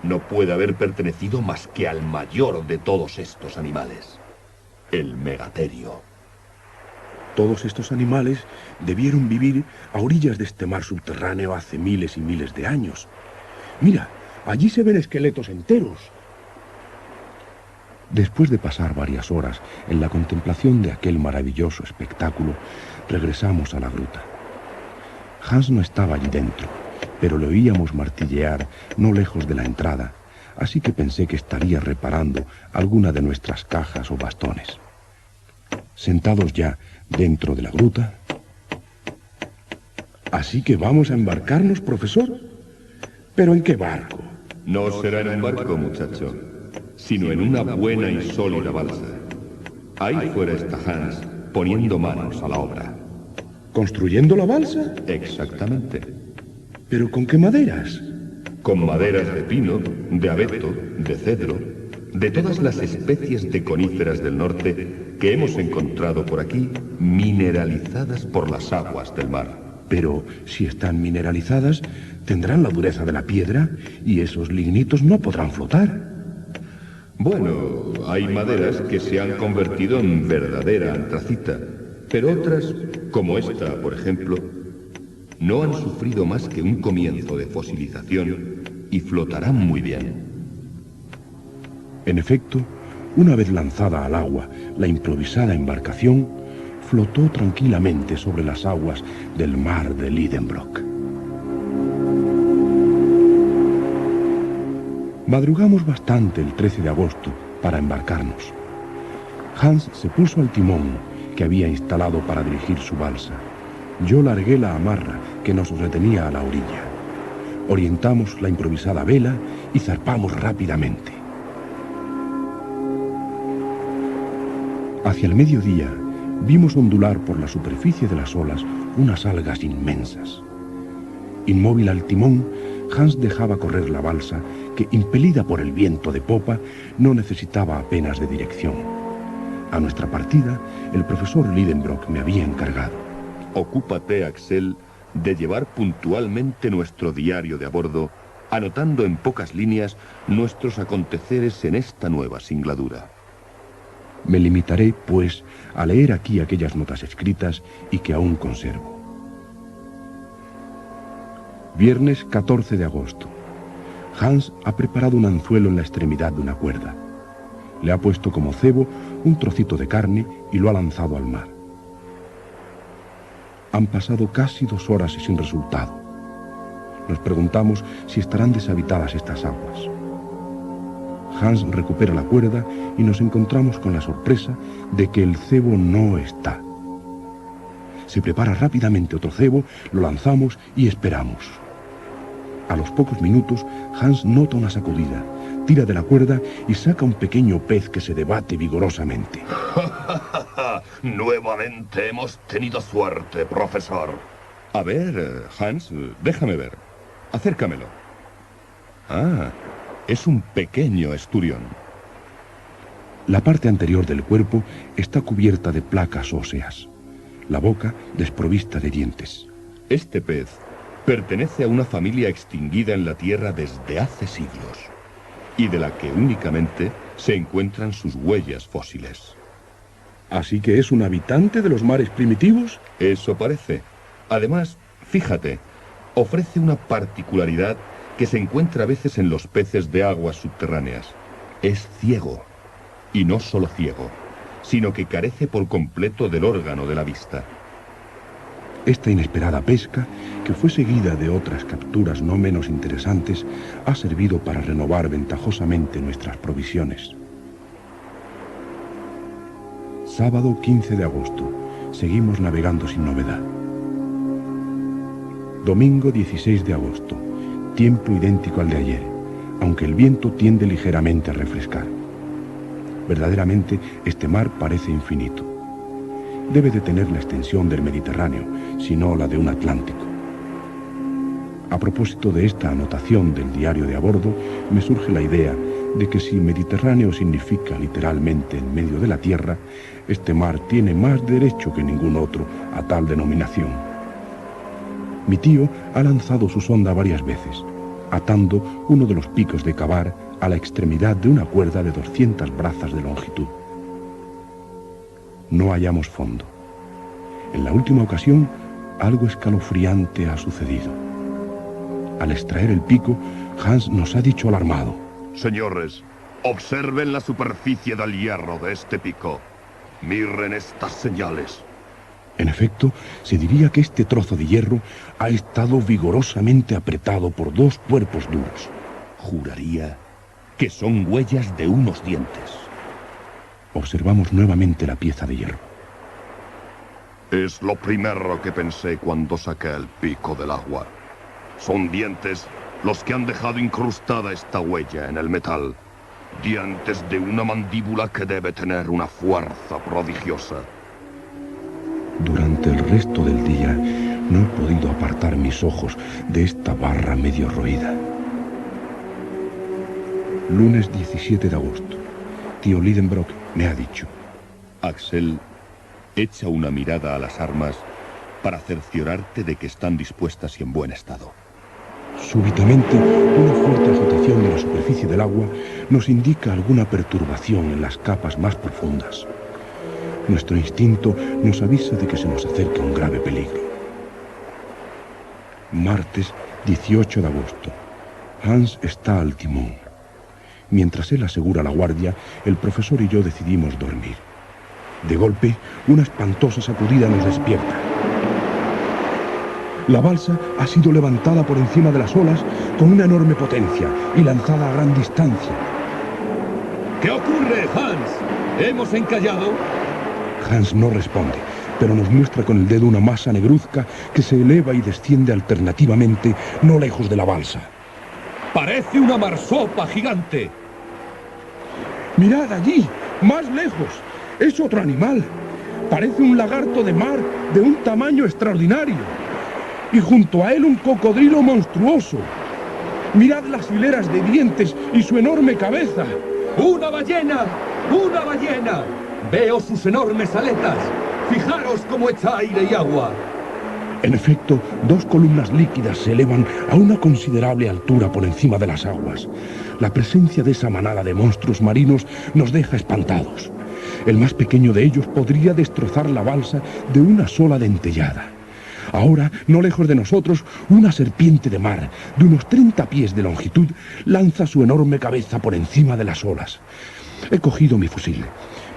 No puede haber pertenecido más que al mayor de todos estos animales, el megaterio. Todos estos animales debieron vivir a orillas de este mar subterráneo hace miles y miles de años. Mira, allí se ven esqueletos enteros. Después de pasar varias horas en la contemplación de aquel maravilloso espectáculo, regresamos a la gruta. Hans no estaba allí dentro, pero le oíamos martillear no lejos de la entrada, así que pensé que estaría reparando alguna de nuestras cajas o bastones. Sentados ya dentro de la gruta... ¿Así que vamos a embarcarnos, profesor? ¿Pero en qué barco? No será en un barco, muchacho, sino en una buena y sólida balsa. Ahí fuera está Hans, poniendo manos a la obra. ¿Construyendo la balsa? Exactamente. ¿Pero con qué maderas? Con maderas de pino, de abeto, de cedro, de todas las especies de coníferas del norte que hemos encontrado por aquí, mineralizadas por las aguas del mar. Pero si están mineralizadas, tendrán la dureza de la piedra y esos lignitos no podrán flotar. Bueno, hay maderas que se han convertido en verdadera antracita, pero otras, como esta, por ejemplo, no han sufrido más que un comienzo de fosilización y flotarán muy bien. En efecto, una vez lanzada al agua, la improvisada embarcación flotó tranquilamente sobre las aguas del mar de Lidenbrock. Madrugamos bastante el 13 de agosto para embarcarnos. Hans se puso al timón que había instalado para dirigir su balsa. Yo largué la amarra que nos retenía a la orilla. Orientamos la improvisada vela y zarpamos rápidamente. Hacia el mediodía vimos ondular por la superficie de las olas unas algas inmensas. Inmóvil al timón, Hans dejaba correr la balsa que, impelida por el viento de popa, no necesitaba apenas de dirección. A nuestra partida, el profesor Lidenbrock me había encargado. Ocúpate, Axel, de llevar puntualmente nuestro diario de a bordo, anotando en pocas líneas nuestros aconteceres en esta nueva singladura. Me limitaré, pues, a leer aquí aquellas notas escritas y que aún conservo. Viernes 14 de agosto. Hans ha preparado un anzuelo en la extremidad de una cuerda. Le ha puesto como cebo un trocito de carne y lo ha lanzado al mar. Han pasado casi 2 horas y sin resultado. Nos preguntamos si estarán deshabitadas estas aguas. Hans recupera la cuerda y nos encontramos con la sorpresa de que el cebo no está. Se prepara rápidamente otro cebo, lo lanzamos y esperamos. A los pocos minutos, Hans nota una sacudida, tira de la cuerda y saca un pequeño pez que se debate vigorosamente. Nuevamente hemos tenido suerte, profesor. A ver, Hans, déjame ver. Acércamelo. Ah, es un pequeño esturión. La parte anterior del cuerpo está cubierta de placas óseas. La boca desprovista de dientes. Este pez pertenece a una familia extinguida en la Tierra desde hace siglos y de la que únicamente se encuentran sus huellas fósiles. ¿Así que es un habitante de los mares primitivos? Eso parece. Además, fíjate, ofrece una particularidad que se encuentra a veces en los peces de aguas subterráneas. Es ciego. Y no solo ciego, sino que carece por completo del órgano de la vista. Esta inesperada pesca, que fue seguida de otras capturas no menos interesantes, ha servido para renovar ventajosamente nuestras provisiones. Sábado 15 de agosto. Seguimos navegando sin novedad. Domingo 16 de agosto. Tiempo idéntico al de ayer, aunque el viento tiende ligeramente a refrescar. Verdaderamente, este mar parece infinito. Debe de tener la extensión del Mediterráneo, si no la de un Atlántico. A propósito de esta anotación del diario de a bordo, me surge la idea de que si Mediterráneo significa literalmente en medio de la tierra, este mar tiene más derecho que ningún otro a tal denominación. Mi tío ha lanzado su sonda varias veces, atando uno de los picos de cavar a la extremidad de una cuerda de 200 brazas de longitud. No hallamos fondo. En la última ocasión, algo escalofriante ha sucedido. Al extraer el pico, Hans nos ha dicho alarmado: Señores, observen la superficie del hierro de este pico. Miren estas señales. En efecto, se diría que este trozo de hierro ha estado vigorosamente apretado por dos cuerpos duros. Juraría que son huellas de unos dientes. Observamos nuevamente la pieza de hierro. Es lo primero que pensé cuando saqué el pico del agua. Son dientes los que han dejado incrustada esta huella en el metal. Dientes de una mandíbula que debe tener una fuerza prodigiosa. Durante el resto del día no he podido apartar mis ojos de esta barra medio roída. Lunes 17 de agosto. Tío Lidenbrock me ha dicho: Axel, echa una mirada a las armas para cerciorarte de que están dispuestas y en buen estado. Súbitamente, una fuerte agitación de la superficie del agua nos indica alguna perturbación en las capas más profundas. Nuestro instinto nos avisa de que se nos acerca un grave peligro. Martes 18 de agosto. Hans está al timón. Mientras él asegura la guardia, el profesor y yo decidimos dormir. De golpe, una espantosa sacudida nos despierta. La balsa ha sido levantada por encima de las olas con una enorme potencia y lanzada a gran distancia. ¿Qué ocurre, Hans? ¿Hemos encallado? Hans no responde, pero nos muestra con el dedo una masa negruzca que se eleva y desciende alternativamente no lejos de la balsa. Parece una marsopa gigante. ¡Mirad allí! ¡Más lejos! ¡Es otro animal! Parece un lagarto de mar de un tamaño extraordinario. Y junto a él un cocodrilo monstruoso. Mirad las hileras de dientes y su enorme cabeza. ¡Una ballena! ¡Una ballena! Veo sus enormes aletas. Fijaros cómo echa aire y agua. En efecto, dos columnas líquidas se elevan a una considerable altura por encima de las aguas. La presencia de esa manada de monstruos marinos nos deja espantados. El más pequeño de ellos podría destrozar la balsa de una sola dentellada. Ahora, no lejos de nosotros, una serpiente de mar, de unos 30 pies de longitud, lanza su enorme cabeza por encima de las olas. He cogido mi fusil.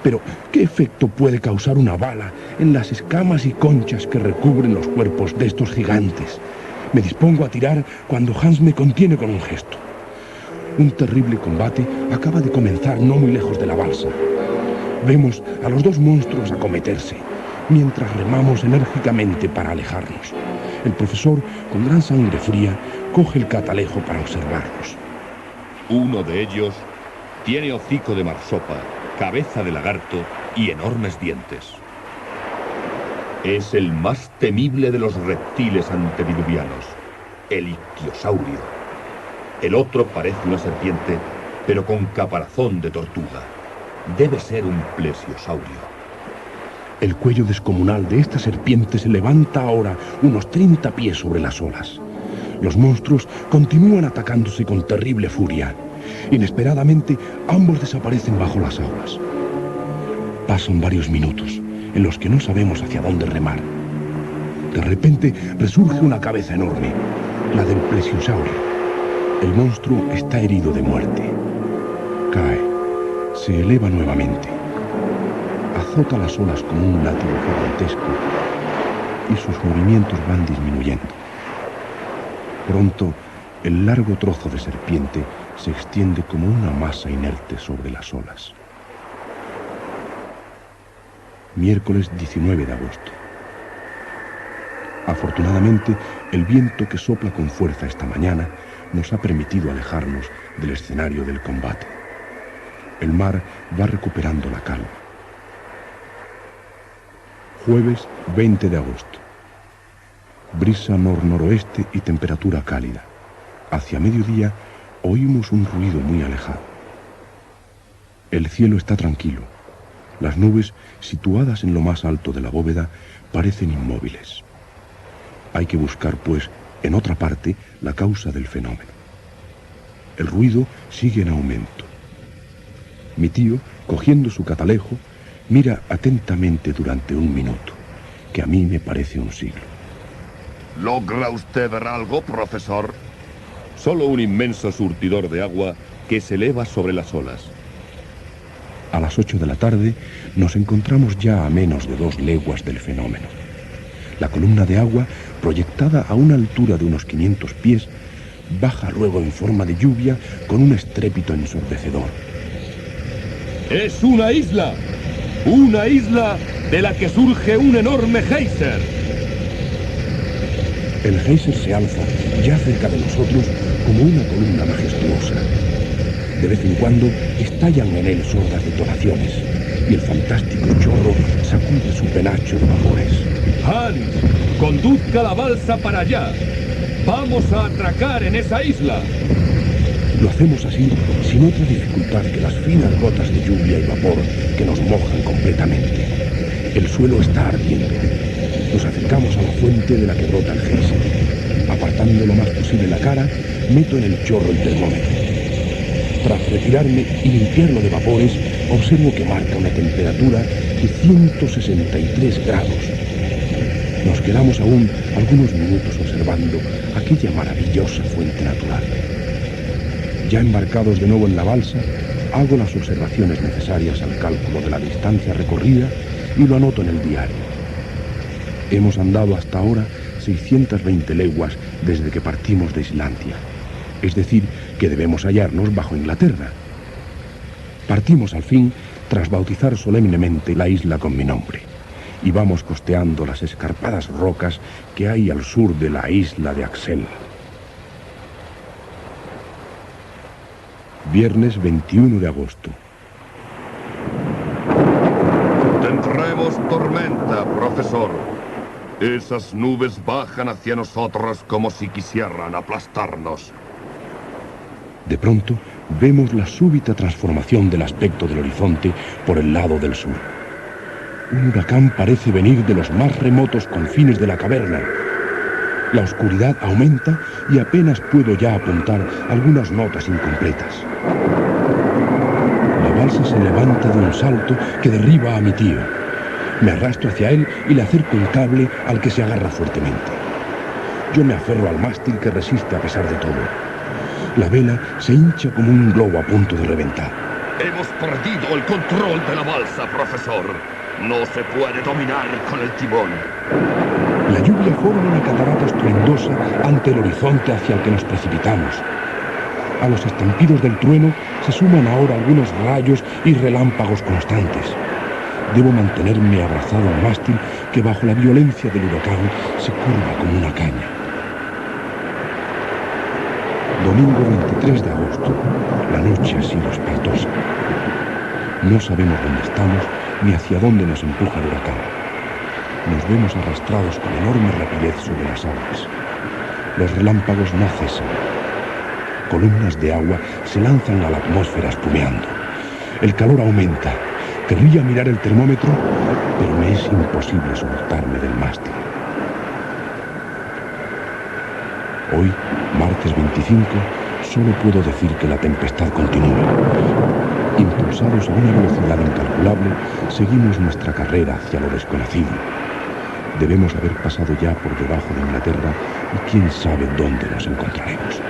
Pero, ¿qué efecto puede causar una bala en las escamas y conchas que recubren los cuerpos de estos gigantes? Me dispongo a tirar cuando Hans me contiene con un gesto. Un terrible combate acaba de comenzar no muy lejos de la balsa. Vemos a los dos monstruos acometerse, mientras remamos enérgicamente para alejarnos. El profesor, con gran sangre fría, coge el catalejo para observarlos. Uno de ellos tiene hocico de marsopa, cabeza de lagarto y enormes dientes. Es el más temible de los reptiles antediluvianos, el ictiosaurio. El otro parece una serpiente, pero con caparazón de tortuga. Debe ser un plesiosaurio. El cuello descomunal de esta serpiente se levanta ahora unos 30 pies sobre las olas. Los monstruos continúan atacándose con terrible furia. Inesperadamente, ambos desaparecen bajo las aguas. Pasan varios minutos en los que no sabemos hacia dónde remar. De repente resurge una cabeza enorme, la del plesiosaurio. El monstruo está herido de muerte. Cae, se eleva nuevamente, azota las olas como un látigo gigantesco y sus movimientos van disminuyendo. Pronto, el largo trozo de serpiente se extiende como una masa inerte sobre las olas. Miércoles 19 de agosto. Afortunadamente, el viento que sopla con fuerza esta mañana nos ha permitido alejarnos del escenario del combate. El mar va recuperando la calma. Jueves 20 de agosto. Brisa nor-noroeste y temperatura cálida. Hacia mediodía oímos un ruido muy alejado. El cielo está tranquilo. Las nubes, situadas en lo más alto de la bóveda, parecen inmóviles. Hay que buscar, pues, en otra parte, la causa del fenómeno. El ruido sigue en aumento. Mi tío, cogiendo su catalejo, mira atentamente durante un minuto, que a mí me parece un siglo. ¿Logra usted ver algo, profesor? Solo un inmenso surtidor de agua que se eleva sobre las olas. A las 8 de la tarde nos encontramos ya a menos de 2 leguas del fenómeno. La columna de agua, proyectada a una altura de unos 500 pies, baja luego en forma de lluvia con un estrépito ensordecedor. ¡Es una isla! ¡Una isla de la que surge un enorme geyser! El geyser se alza ya cerca de nosotros como una columna majestuosa. De vez en cuando estallan en él sordas detonaciones y el fantástico chorro sacude su penacho de vapores. ¡Hans! ¡Conduzca la balsa para allá! ¡Vamos a atracar en esa isla! Lo hacemos así sin otra dificultad que las finas gotas de lluvia y vapor que nos mojan completamente. El suelo está ardiendo. Nos acercamos a la fuente de la que brota el geyser. Apartando lo más posible la cara, meto en el chorro el termómetro. Tras retirarme y limpiarlo de vapores, observo que marca una temperatura de 163 grados. Nos quedamos aún algunos minutos observando aquella maravillosa fuente natural. Ya embarcados de nuevo en la balsa, hago las observaciones necesarias al cálculo de la distancia recorrida y lo anoto en el diario. Hemos andado hasta ahora 620 leguas desde que partimos de Islandia. Es decir, que debemos hallarnos bajo Inglaterra. Partimos al fin tras bautizar solemnemente la isla con mi nombre y vamos costeando las escarpadas rocas que hay al sur de la isla de Axel. Viernes 21 de agosto. Tendremos tormenta, profesor. Esas nubes bajan hacia nosotros como si quisieran aplastarnos. De pronto, vemos la súbita transformación del aspecto del horizonte por el lado del sur. Un huracán parece venir de los más remotos confines de la caverna. La oscuridad aumenta y apenas puedo ya apuntar algunas notas incompletas. La balsa se levanta de un salto que derriba a mi tío. Me arrastro hacia él y le acerco un cable al que se agarra fuertemente. Yo me aferro al mástil que resiste a pesar de todo. La vela se hincha como un globo a punto de reventar. Hemos perdido el control de la balsa, profesor. No se puede dominar con el timón. La lluvia forma una catarata estruendosa ante el horizonte hacia el que nos precipitamos. A los estampidos del trueno se suman ahora algunos rayos y relámpagos constantes. Debo mantenerme abrazado al mástil que bajo la violencia del huracán se curva como una caña. Domingo 23 de agosto. La noche ha sido espantosa. No sabemos dónde estamos ni hacia dónde nos empuja el huracán. Nos vemos arrastrados con enorme rapidez sobre las aguas. Los relámpagos no cesan. Columnas de agua se lanzan a la atmósfera espumeando. El calor aumenta. Querría mirar el termómetro, pero me es imposible soltarme del mástil. Hoy, martes 25, solo puedo decir que la tempestad continúa. Impulsados a una velocidad incalculable, seguimos nuestra carrera hacia lo desconocido. Debemos haber pasado ya por debajo de Inglaterra y quién sabe dónde nos encontraremos.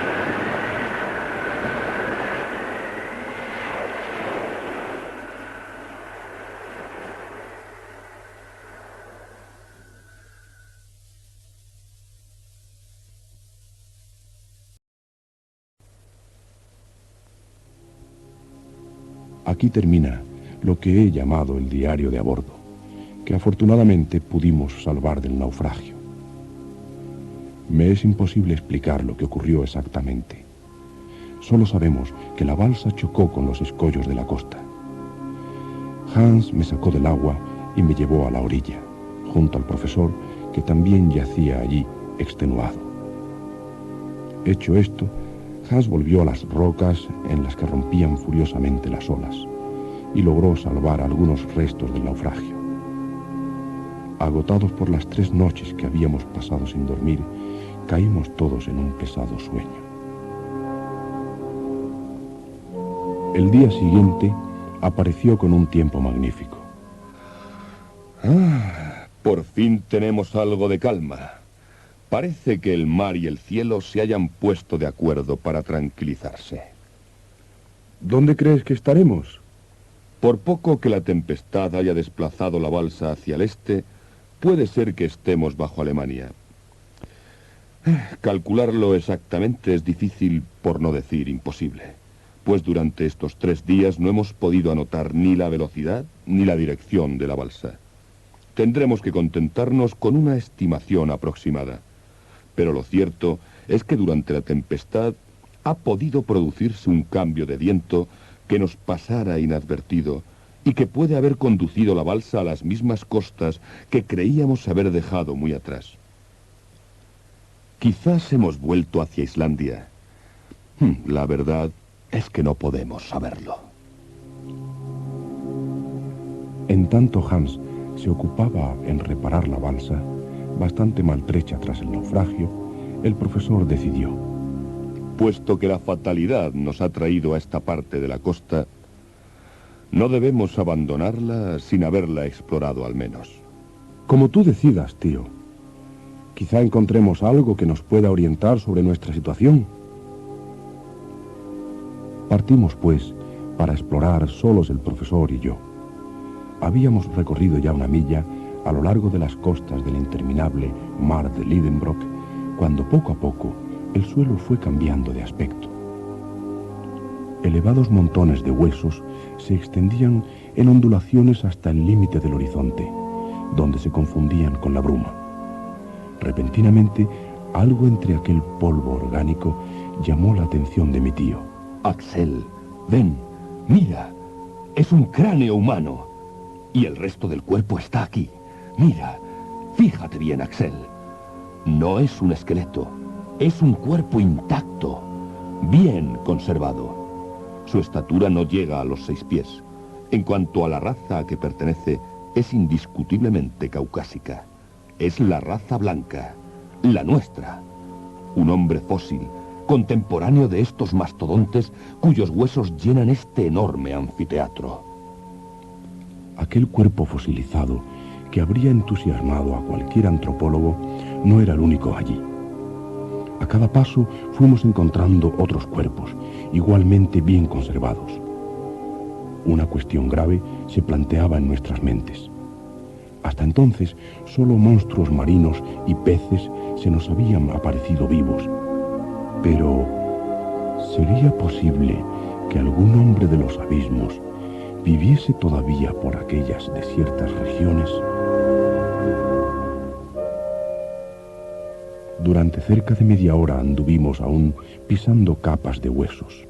Aquí termina lo que he llamado el diario de a bordo, que afortunadamente pudimos salvar del naufragio. Me es imposible explicar lo que ocurrió exactamente. Solo sabemos que la balsa chocó con los escollos de la costa. Hans me sacó del agua y me llevó a la orilla, junto al profesor, que también yacía allí, extenuado. Hecho esto, Hans volvió a las rocas en las que rompían furiosamente las olas y logró salvar algunos restos del naufragio. Agotados por las 3 noches que habíamos pasado sin dormir, caímos todos en un pesado sueño. El día siguiente apareció con un tiempo magnífico. Por fin tenemos algo de calma. Parece que el mar y el cielo se hayan puesto de acuerdo para tranquilizarse. ¿Dónde crees que estaremos? Por poco que la tempestad haya desplazado la balsa hacia el este, puede ser que estemos bajo Alemania. Calcularlo exactamente es difícil, por no decir imposible, pues durante estos 3 días no hemos podido anotar ni la velocidad ni la dirección de la balsa. Tendremos que contentarnos con una estimación aproximada. Pero lo cierto es que durante la tempestad ha podido producirse un cambio de viento que nos pasara inadvertido y que puede haber conducido la balsa a las mismas costas que creíamos haber dejado muy atrás. Quizás hemos vuelto hacia Islandia. La verdad es que no podemos saberlo. En tanto Hans se ocupaba en reparar la balsa, bastante maltrecha tras el naufragio, el profesor decidió: puesto que la fatalidad nos ha traído a esta parte de la costa, no debemos abandonarla sin haberla explorado al menos. Como tú decidas, tío. Quizá encontremos algo que nos pueda orientar sobre nuestra situación. Partimos, pues, para explorar solos el profesor y yo. Habíamos recorrido ya 1 milla a lo largo de las costas del interminable mar de Lidenbrock, cuando poco a poco el suelo fue cambiando de aspecto. Elevados montones de huesos se extendían en ondulaciones hasta el límite del horizonte, donde se confundían con la bruma. Repentinamente, algo entre aquel polvo orgánico llamó la atención de mi tío. Axel, ven, mira, es un cráneo humano. Y el resto del cuerpo está aquí. Mira, fíjate bien, Axel. No es un esqueleto, es un cuerpo intacto, bien conservado. Su estatura no llega a los 6 pies. En cuanto a la raza a que pertenece, es indiscutiblemente caucásica. Es la raza blanca, la nuestra. Un hombre fósil, contemporáneo de estos mastodontes cuyos huesos llenan este enorme anfiteatro. Aquel cuerpo fosilizado que habría entusiasmado a cualquier antropólogo no era el único allí. A cada paso fuimos encontrando otros cuerpos, igualmente bien conservados. Una cuestión grave se planteaba en nuestras mentes. Hasta entonces, solo monstruos marinos y peces se nos habían aparecido vivos. Pero, ¿sería posible que algún hombre de los abismos viviese todavía por aquellas desiertas regiones? Durante cerca de media hora anduvimos aún pisando capas de huesos.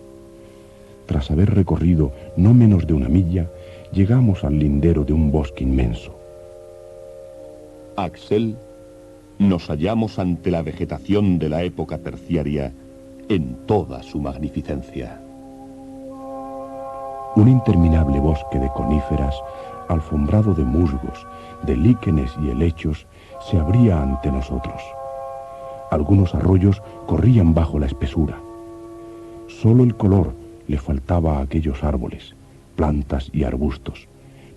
Tras haber recorrido no menos de 1 milla, llegamos al lindero de un bosque inmenso. Axel, nos hallamos ante la vegetación de la época terciaria en toda su magnificencia. Un interminable bosque de coníferas, alfombrado de musgos, de líquenes y helechos, se abría ante nosotros. Algunos arroyos corrían bajo la espesura. Solo el color le faltaba a aquellos árboles, plantas y arbustos,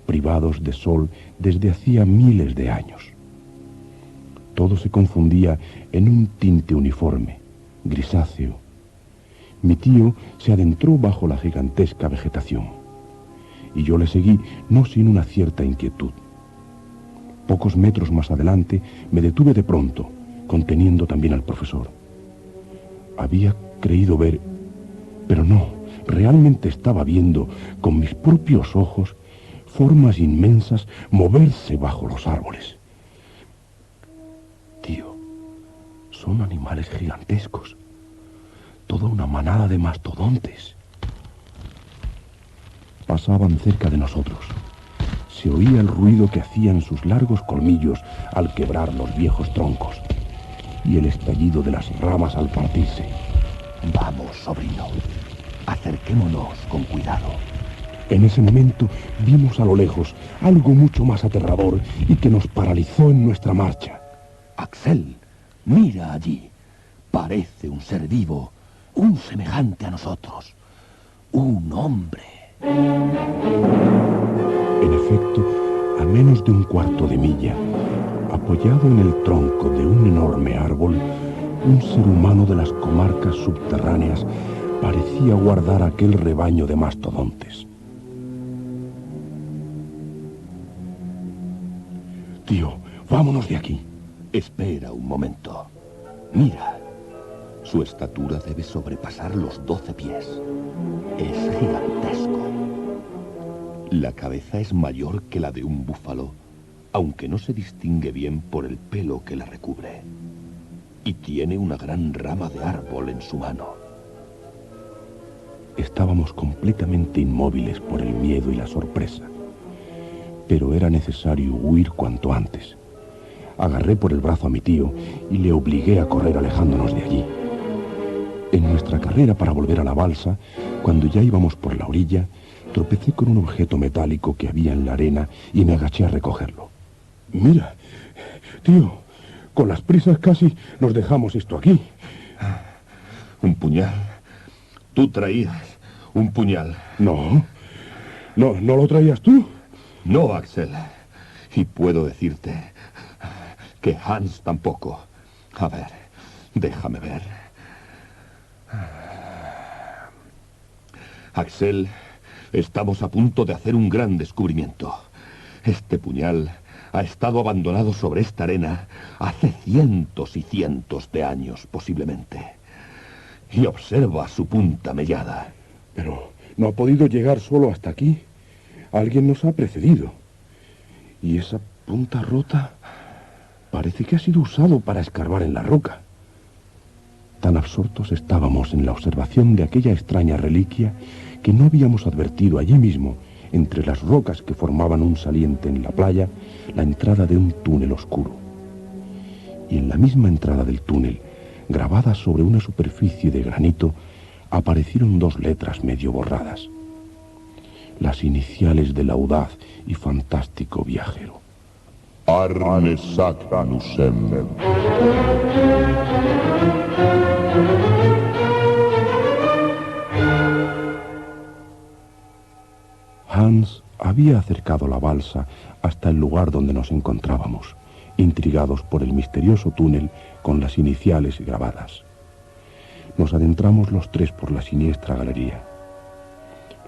privados de sol desde hacía miles de años. Todo se confundía en un tinte uniforme, grisáceo. Mi tío se adentró bajo la gigantesca vegetación, y yo le seguí no sin una cierta inquietud. Pocos metros más adelante me detuve de pronto, conteniendo también al profesor. Había creído ver, pero no, realmente estaba viendo con mis propios ojos formas inmensas moverse bajo los árboles. Tío, son animales gigantescos. Toda una manada de mastodontes. Pasaban cerca de nosotros. Se oía el ruido que hacían sus largos colmillos al quebrar los viejos troncos y el estallido de las ramas al partirse. Vamos, sobrino. Acerquémonos con cuidado. En ese momento vimos a lo lejos algo mucho más aterrador y que nos paralizó en nuestra marcha. Axel, mira allí. Parece un ser vivo, un semejante a nosotros. Un hombre. En efecto, a menos de un cuarto de milla, apoyado en el tronco de un enorme árbol, un ser humano de las comarcas subterráneas parecía guardar aquel rebaño de mastodontes. Tío, vámonos de aquí. Espera un momento. Mira. Su estatura debe sobrepasar los 12 pies. Es gigantesco. La cabeza es mayor que la de un búfalo, aunque no se distingue bien por el pelo que la recubre. Y tiene una gran rama de árbol en su mano. Estábamos completamente inmóviles por el miedo y la sorpresa. Pero era necesario huir cuanto antes. Agarré por el brazo a mi tío y le obligué a correr alejándonos de allí. En nuestra carrera para volver a la balsa, cuando ya íbamos por la orilla, tropecé con un objeto metálico que había en la arena y me agaché a recogerlo. Mira, tío, con las prisas casi nos dejamos esto aquí. Un puñal. Tú traías un puñal. No lo traías tú. No, Axel. Y puedo decirte que Hans tampoco. A ver, déjame ver. Axel, estamos a punto de hacer un gran descubrimiento. Este puñal ha estado abandonado sobre esta arena hace cientos y cientos de años, posiblemente. Y observa su punta mellada. Pero no ha podido llegar solo hasta aquí. Alguien nos ha precedido. Y esa punta rota parece que ha sido usado para escarbar en la roca. Tan absortos estábamos en la observación de aquella extraña reliquia que no habíamos advertido allí mismo, entre las rocas que formaban un saliente en la playa, la entrada de un túnel oscuro. Y en la misma entrada del túnel, grabadas sobre una superficie de granito, aparecieron dos letras medio borradas. Las iniciales del audaz y fantástico viajero. Arne Sagnusem. Hans había acercado la balsa hasta el lugar donde nos encontrábamos, intrigados por el misterioso túnel con las iniciales grabadas. Nos adentramos los tres por la siniestra galería.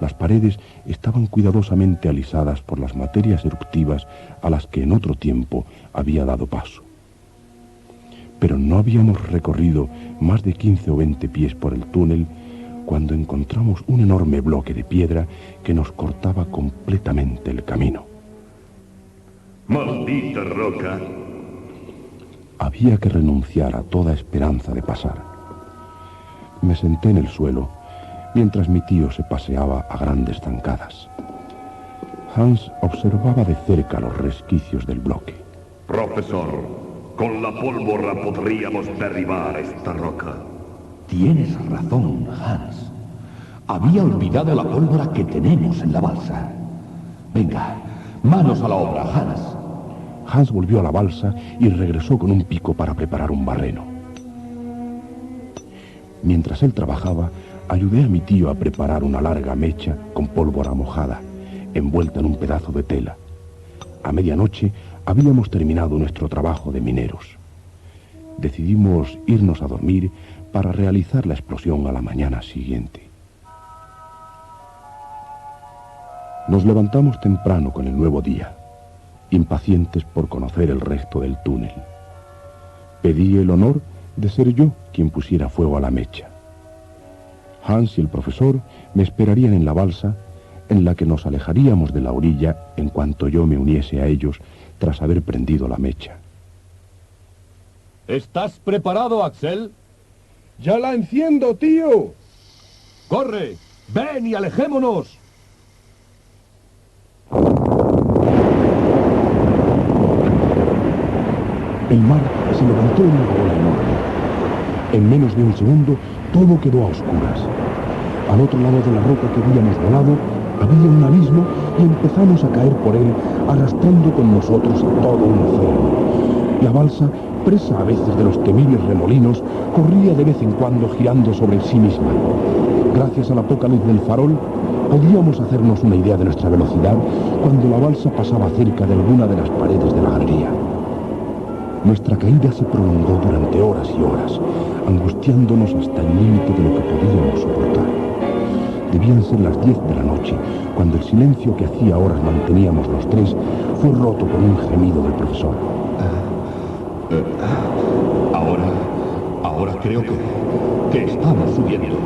Las paredes estaban cuidadosamente alisadas por las materias eruptivas a las que en otro tiempo había dado paso. Pero no habíamos recorrido más de 15 o 20 pies por el túnel cuando encontramos un enorme bloque de piedra que nos cortaba completamente el camino. Maldita roca. Había que renunciar a toda esperanza de pasar. Me senté en el suelo mientras mi tío se paseaba a grandes zancadas. Hans observaba de cerca los resquicios del bloque. Profesor, con la pólvora podríamos derribar esta roca. Tienes razón, Hans. Había olvidado la pólvora que tenemos en la balsa. Venga, manos a la obra, Hans. Hans volvió a la balsa y regresó con un pico para preparar un barreno. Mientras él trabajaba, Ayudé a mi tío a preparar una larga mecha con pólvora mojada, envuelta en un pedazo de tela. A medianoche habíamos terminado nuestro trabajo de mineros. Decidimos irnos a dormir para realizar la explosión a la mañana siguiente. Nos levantamos temprano con el nuevo día, impacientes por conocer el resto del túnel. Pedí el honor de ser yo quien pusiera fuego a la mecha. Hans y el profesor me esperarían en la balsa, en la que nos alejaríamos de la orilla en cuanto yo me uniese a ellos tras haber prendido la mecha. ¿Estás preparado, Axel? ¡Ya la enciendo, tío! ¡Corre! ¡Ven y alejémonos! El mar se levantó en una ola enorme. En menos de un segundo, todo quedó a oscuras. Al otro lado de la roca que habíamos volado, había un abismo y empezamos a caer por él, arrastrando con nosotros a todo un océano. La balsa, presa a veces de los temibles remolinos, corría de vez en cuando girando sobre sí misma. Gracias a la poca luz del farol, podíamos hacernos una idea de nuestra velocidad cuando la balsa pasaba cerca de alguna de las paredes de la galería. Nuestra caída se prolongó durante horas y horas, angustiándonos hasta el límite de lo que podíamos soportar. Debían ser las 10 de la noche, cuando el silencio que hacía horas manteníamos los tres fue roto por un gemido del profesor. Ahora creo que estamos subiendo.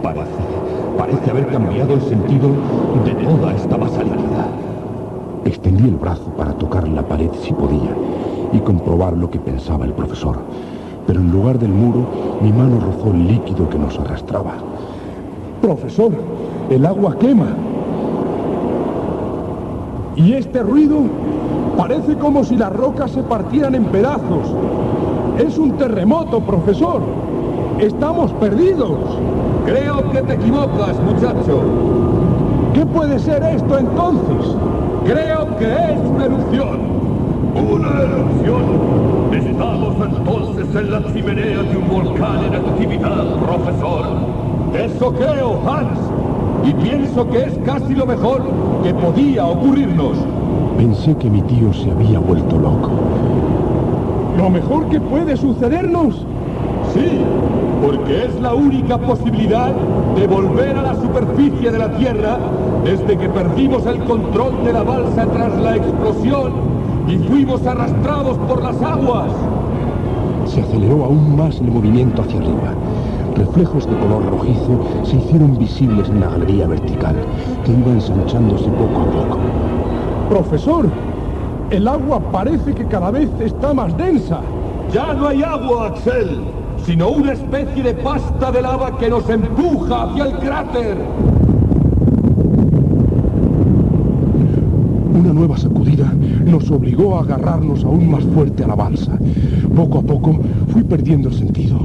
Parece haber cambiado el sentido de toda esta masa líquida. Extendí el brazo para tocar la pared si podía y comprobar lo que pensaba el profesor. Pero en lugar del muro, mi mano rozó el líquido que nos arrastraba. ¡Profesor! ¡El agua quema! ¿Y este ruido? Parece como si las rocas se partieran en pedazos. ¡Es un terremoto, profesor! ¡Estamos perdidos! Creo que te equivocas, muchacho. ¿Qué puede ser esto entonces? Creo que es una erupción. ¿Una erupción? Estamos entonces en la chimenea de un volcán en actividad, profesor. Eso creo, Hans. Y pienso que es casi lo mejor que podía ocurrirnos. Pensé que mi tío se había vuelto loco. ¿Lo mejor que puede sucedernos? Sí, porque es la única posibilidad de volver a la superficie de la Tierra desde que perdimos el control de la balsa tras la explosión y fuimos arrastrados por las aguas. Se aceleró aún más el movimiento hacia arriba. Reflejos de color rojizo se hicieron visibles en la galería vertical, que iba ensanchándose poco a poco. ¡Profesor! El agua parece que cada vez está más densa. Ya no hay agua, Axel, sino una especie de pasta de lava que nos empuja hacia el cráter. Una nueva sacudida nos obligó a agarrarnos aún más fuerte a la balsa. Poco a poco fui perdiendo el sentido.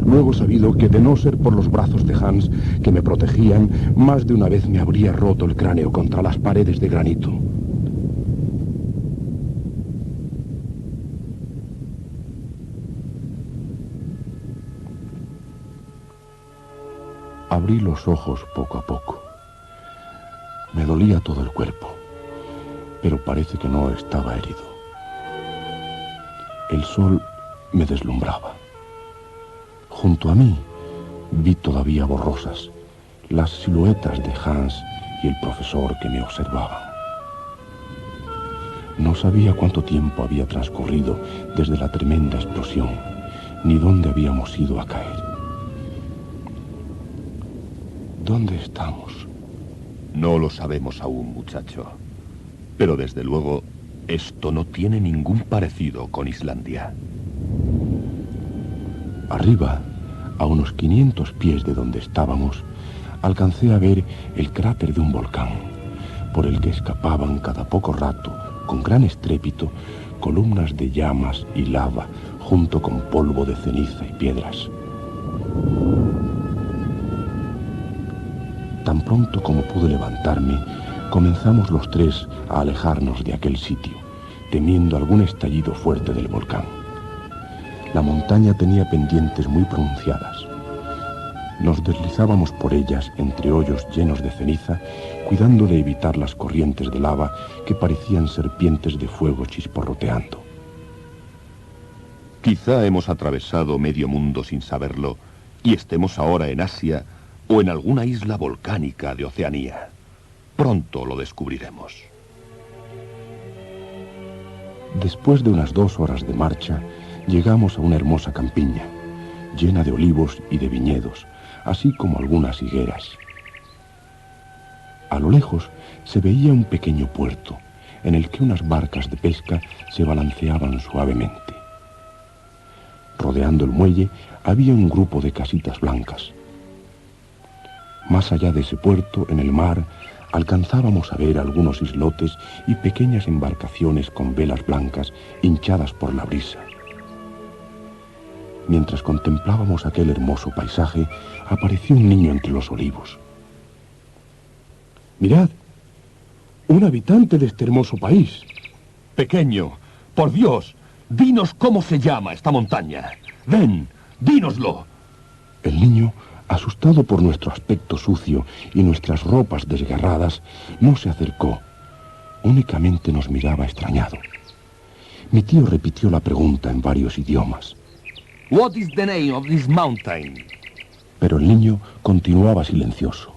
Luego he sabido que de no ser por los brazos de Hans que me protegían, más de una vez me habría roto el cráneo contra las paredes de granito. Abrí los ojos poco a poco. Me dolía todo el cuerpo, pero parece que no estaba herido. El sol me deslumbraba. Junto a mí vi todavía borrosas las siluetas de Hans y el profesor que me observaban. No sabía cuánto tiempo había transcurrido desde la tremenda explosión, ni dónde habíamos ido a caer. ¿Dónde estamos? No lo sabemos aún, muchacho. Pero desde luego, esto no tiene ningún parecido con Islandia. Arriba, a unos 500 pies de donde estábamos, alcancé a ver el cráter de un volcán, por el que escapaban cada poco rato, con gran estrépito, columnas de llamas y lava, junto con polvo de ceniza y piedras. Tan pronto como pude levantarme, comenzamos los tres a alejarnos de aquel sitio, temiendo algún estallido fuerte del volcán. La montaña tenía pendientes muy pronunciadas. nos deslizábamos por ellas entre hoyos llenos de ceniza, cuidando de evitar las corrientes de lava que parecían serpientes de fuego chisporroteando. Quizá hemos atravesado medio mundo sin saberlo y estemos ahora en Asia o en alguna isla volcánica de Oceanía. Pronto lo descubriremos. Después de unas 2 horas de marcha, llegamos a una hermosa campiña, llena de olivos y de viñedos, así como algunas higueras. A lo lejos se veía un pequeño puerto, en el que unas barcas de pesca se balanceaban suavemente. Rodeando el muelle había un grupo de casitas blancas. Más allá de ese puerto, en el mar, alcanzábamos a ver algunos islotes y pequeñas embarcaciones con velas blancas hinchadas por la brisa. Mientras contemplábamos aquel hermoso paisaje, apareció un niño entre los olivos. Mirad, un habitante de este hermoso país. Pequeño, por Dios, dinos cómo se llama esta montaña. Ven, dínoslo. El niño, asustado por nuestro aspecto sucio y nuestras ropas desgarradas, no se acercó. Únicamente nos miraba extrañado. Mi tío repitió la pregunta en varios idiomas. What is the name of this mountain? Pero el niño continuaba silencioso.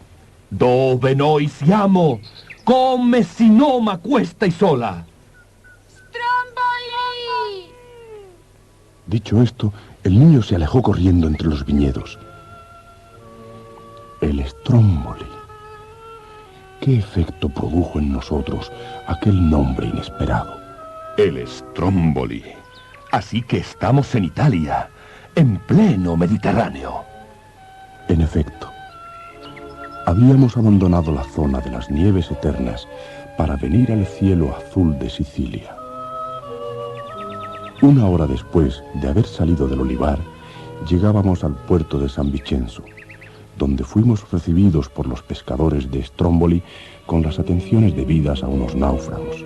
Dove noi siamo? Come si noma questa isola? ¡Stromboli! Dicho esto, el niño se alejó corriendo entre los viñedos. El Stromboli. ¿Qué efecto produjo en nosotros aquel nombre inesperado? El Stromboli. Así que estamos en Italia, en pleno Mediterráneo. En efecto, habíamos abandonado la zona de las nieves eternas para venir al cielo azul de Sicilia. 1 hora después de haber salido del olivar, llegábamos al puerto de San Vincenzo, donde fuimos recibidos por los pescadores de Stromboli con las atenciones debidas a unos náufragos.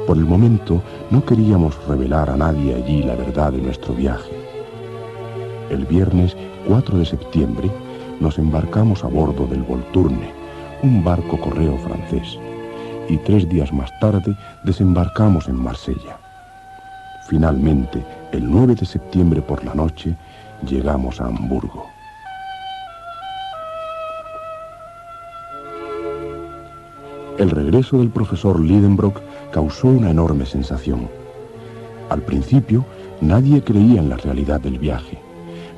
Por el momento no queríamos revelar a nadie allí la verdad de nuestro viaje. El viernes 4 de septiembre nos embarcamos a bordo del Volturne, un barco correo francés, y 3 días más tarde desembarcamos en Marsella. Finalmente, el 9 de septiembre por la noche, llegamos a Hamburgo. El regreso del profesor Lidenbrock causó una enorme sensación. Al principio, nadie creía en la realidad del viaje,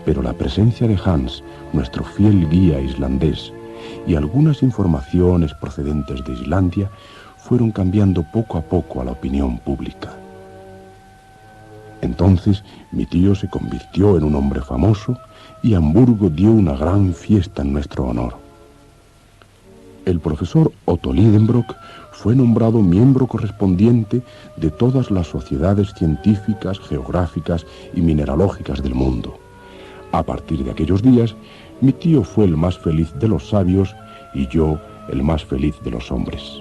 pero la presencia de Hans, nuestro fiel guía islandés, y algunas informaciones procedentes de Islandia fueron cambiando poco a poco a la opinión pública. Entonces, mi tío se convirtió en un hombre famoso y Hamburgo dio una gran fiesta en nuestro honor. El profesor Otto Lidenbrock fue nombrado miembro correspondiente de todas las sociedades científicas, geográficas y mineralógicas del mundo. A partir de aquellos días, mi tío fue el más feliz de los sabios y yo el más feliz de los hombres.